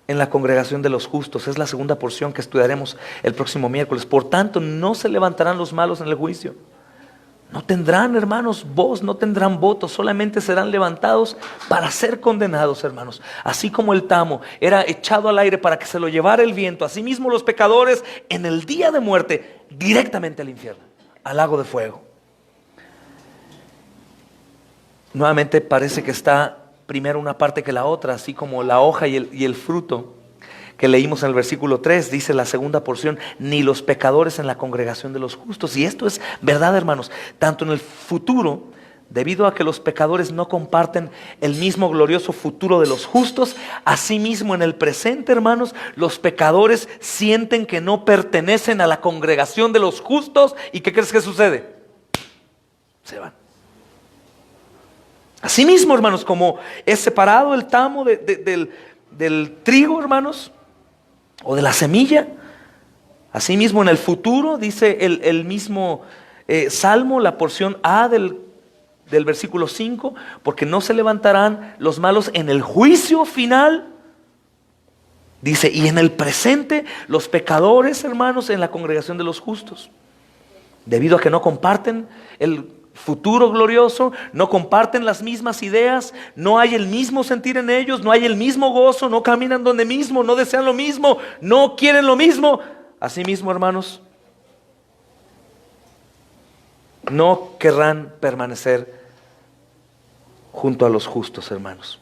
Speaker 2: en la congregación de los justos, es la segunda porción que estudiaremos el próximo miércoles. Por tanto, no se levantarán los malos en el juicio. No tendrán, hermanos, voz, no tendrán voto, solamente serán levantados para ser condenados, hermanos. Así como el tamo era echado al aire para que se lo llevara el viento, así mismo los pecadores en el día de muerte, directamente al infierno, al lago de fuego. Nuevamente parece que está primero una parte que la otra, así como la hoja y el fruto que leímos en el versículo 3, dice la segunda porción, ni los pecadores en la congregación de los justos. Y esto es verdad, hermanos, tanto en el futuro, debido a que los pecadores no comparten el mismo glorioso futuro de los justos, asimismo en el presente, hermanos, los pecadores sienten que no pertenecen a la congregación de los justos. ¿Y qué crees que sucede? Se van. Asimismo, hermanos, como es separado el tamo del trigo, hermanos, o de la semilla, asimismo en el futuro, dice el mismo Salmo, la porción A del versículo 5, porque no se levantarán los malos en el juicio final. Dice, y en el presente los pecadores, hermanos, en la congregación de los justos, debido a que no comparten el futuro glorioso, no comparten las mismas ideas, no hay el mismo sentir en ellos, no hay el mismo gozo, no caminan donde mismo, no desean lo mismo, no quieren lo mismo. Asimismo, hermanos, no querrán permanecer junto a los justos, hermanos.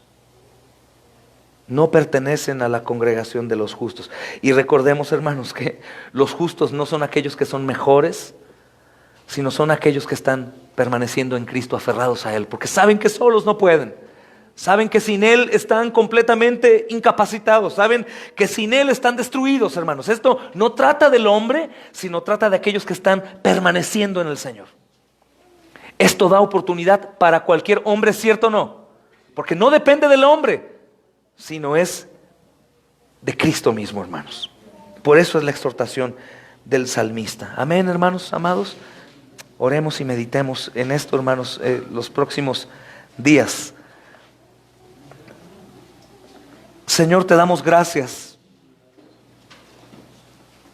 Speaker 2: No pertenecen a la congregación de los justos. Y recordemos, hermanos, que los justos no son aquellos que son mejores, sino son aquellos que están permaneciendo en Cristo, aferrados a Él, porque saben que solos no pueden, saben que sin Él están completamente incapacitados, saben que sin Él están destruidos, hermanos. Esto no trata del hombre, sino trata de aquellos que están permaneciendo en el Señor. Esto da oportunidad para cualquier hombre, ¿cierto o no? Porque no depende del hombre, sino es de Cristo mismo, hermanos. Por eso es la exhortación del salmista. Amén, hermanos amados. Oremos y meditemos en esto, hermanos, los próximos días. Señor, te damos gracias.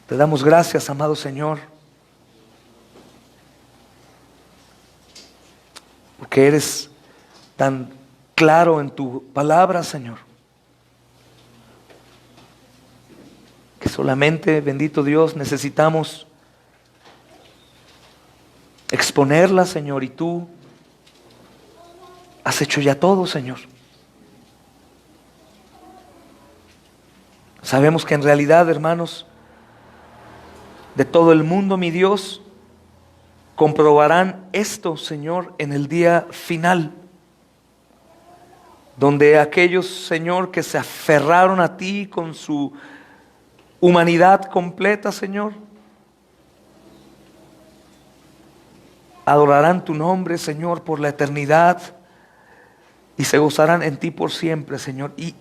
Speaker 2: Te damos gracias, amado Señor, porque eres tan claro en tu palabra, Señor, que solamente, bendito Dios, necesitamos exponerla, Señor, y tú has hecho ya todo, Señor. Sabemos que en realidad, hermanos, de todo el mundo, mi Dios, comprobarán esto, Señor, en el día final, donde aquellos, Señor, que se aferraron a ti con su humanidad completa, Señor, adorarán tu nombre, Señor, por la eternidad y se gozarán en ti por siempre, Señor. Y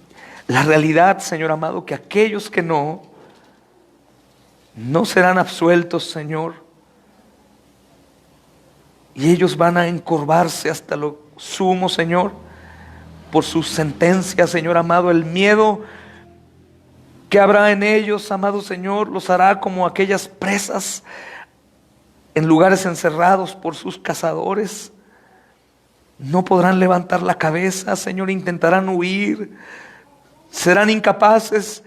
Speaker 2: la realidad, Señor amado, que aquellos que no serán absueltos, Señor, y ellos van a encorvarse hasta lo sumo, Señor, por su sentencia, Señor amado. El miedo que habrá en ellos, amado Señor, los hará como aquellas presas en lugares encerrados por sus cazadores. No podrán levantar la cabeza, Señor, intentarán huir. Serán incapaces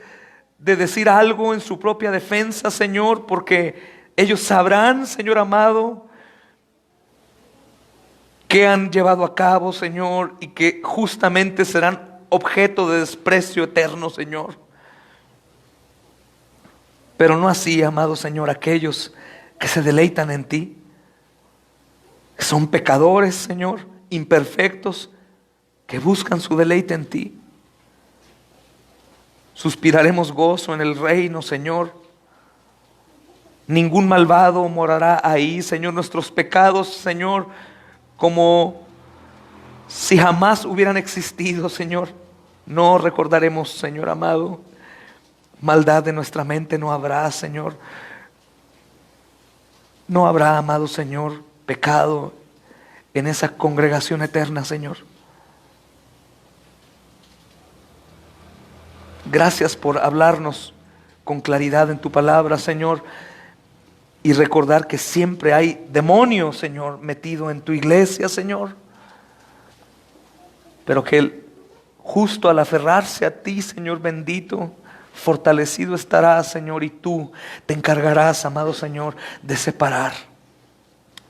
Speaker 2: de decir algo en su propia defensa, Señor, porque ellos sabrán, Señor amado, que han llevado a cabo, Señor, y que justamente serán objeto de desprecio eterno, Señor. Pero no así, amado Señor, aquellos que se deleitan en ti, que son pecadores, Señor, imperfectos, que buscan su deleite en ti. Suspiraremos gozo en el reino, Señor. Ningún malvado morará ahí, Señor. Nuestros pecados, Señor, como si jamás hubieran existido, Señor. No recordaremos, Señor amado. Maldad de nuestra mente no habrá, Señor. No habrá, amado Señor, pecado en esa congregación eterna, Señor. Gracias por hablarnos con claridad en tu palabra, Señor, y recordar que siempre hay demonio, Señor, metido en tu iglesia, Señor, pero que el justo al aferrarse a ti, Señor bendito, fortalecido estará, Señor, y tú te encargarás, amado Señor, de separar.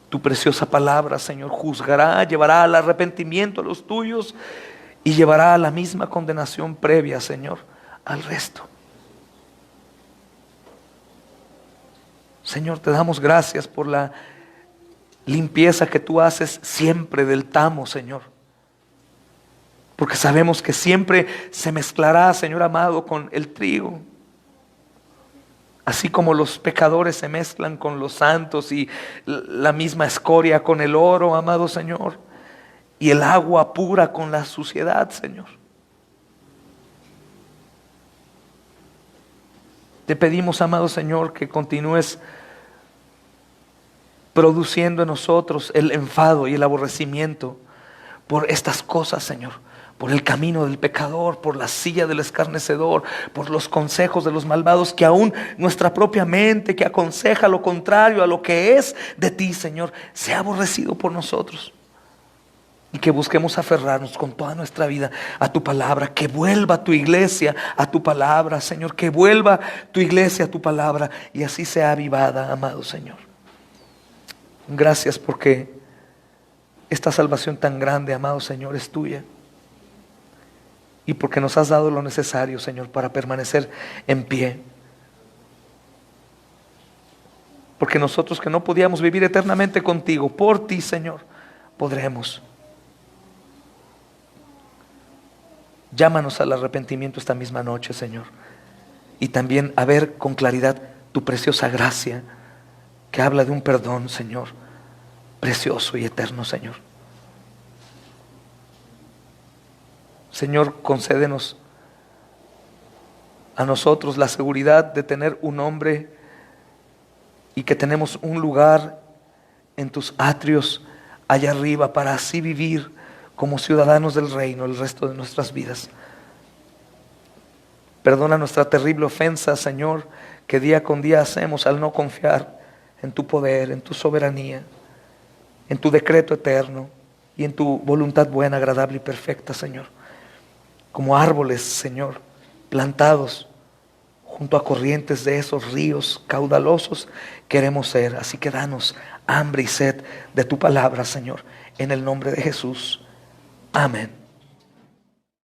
Speaker 2: Tu preciosa palabra, Señor, juzgará, llevará al arrepentimiento a los tuyos y llevará a la misma condenación previa, Señor, al resto. Señor, te damos gracias por la limpieza que tú haces siempre del tamo, Señor. Porque sabemos que siempre se mezclará, Señor amado, con el trigo. Así como los pecadores se mezclan con los santos y la misma escoria con el oro, amado Señor. Y el agua pura con la suciedad, Señor. Te pedimos, amado Señor, que continúes produciendo en nosotros el enfado y el aborrecimiento por estas cosas, Señor. Por el camino del pecador, por la silla del escarnecedor, por los consejos de los malvados, que aún nuestra propia mente que aconseja lo contrario a lo que es de ti, Señor, sea aborrecido por nosotros. Y que busquemos aferrarnos con toda nuestra vida a tu palabra. Que vuelva tu iglesia a tu palabra, Señor. Que vuelva tu iglesia a tu palabra y así sea avivada, amado Señor. Gracias porque esta salvación tan grande, amado Señor, es tuya. Y porque nos has dado lo necesario, Señor, para permanecer en pie. Porque nosotros que no podíamos vivir eternamente contigo, por ti, Señor, podremos. Llámanos al arrepentimiento esta misma noche, Señor. Y también a ver con claridad tu preciosa gracia, que habla de un perdón, Señor, precioso y eterno, Señor. Señor, concédenos a nosotros la seguridad de tener un nombre y que tenemos un lugar en tus atrios allá arriba para así vivir como ciudadanos del reino el resto de nuestras vidas. Perdona nuestra terrible ofensa, Señor, que día con día hacemos al no confiar en tu poder, en tu soberanía, en tu decreto eterno y en tu voluntad buena, agradable y perfecta, Señor. Como árboles, Señor, plantados junto a corrientes de esos ríos caudalosos, queremos ser. Así que danos hambre y sed de tu palabra, Señor, en el nombre de Jesús. Amén.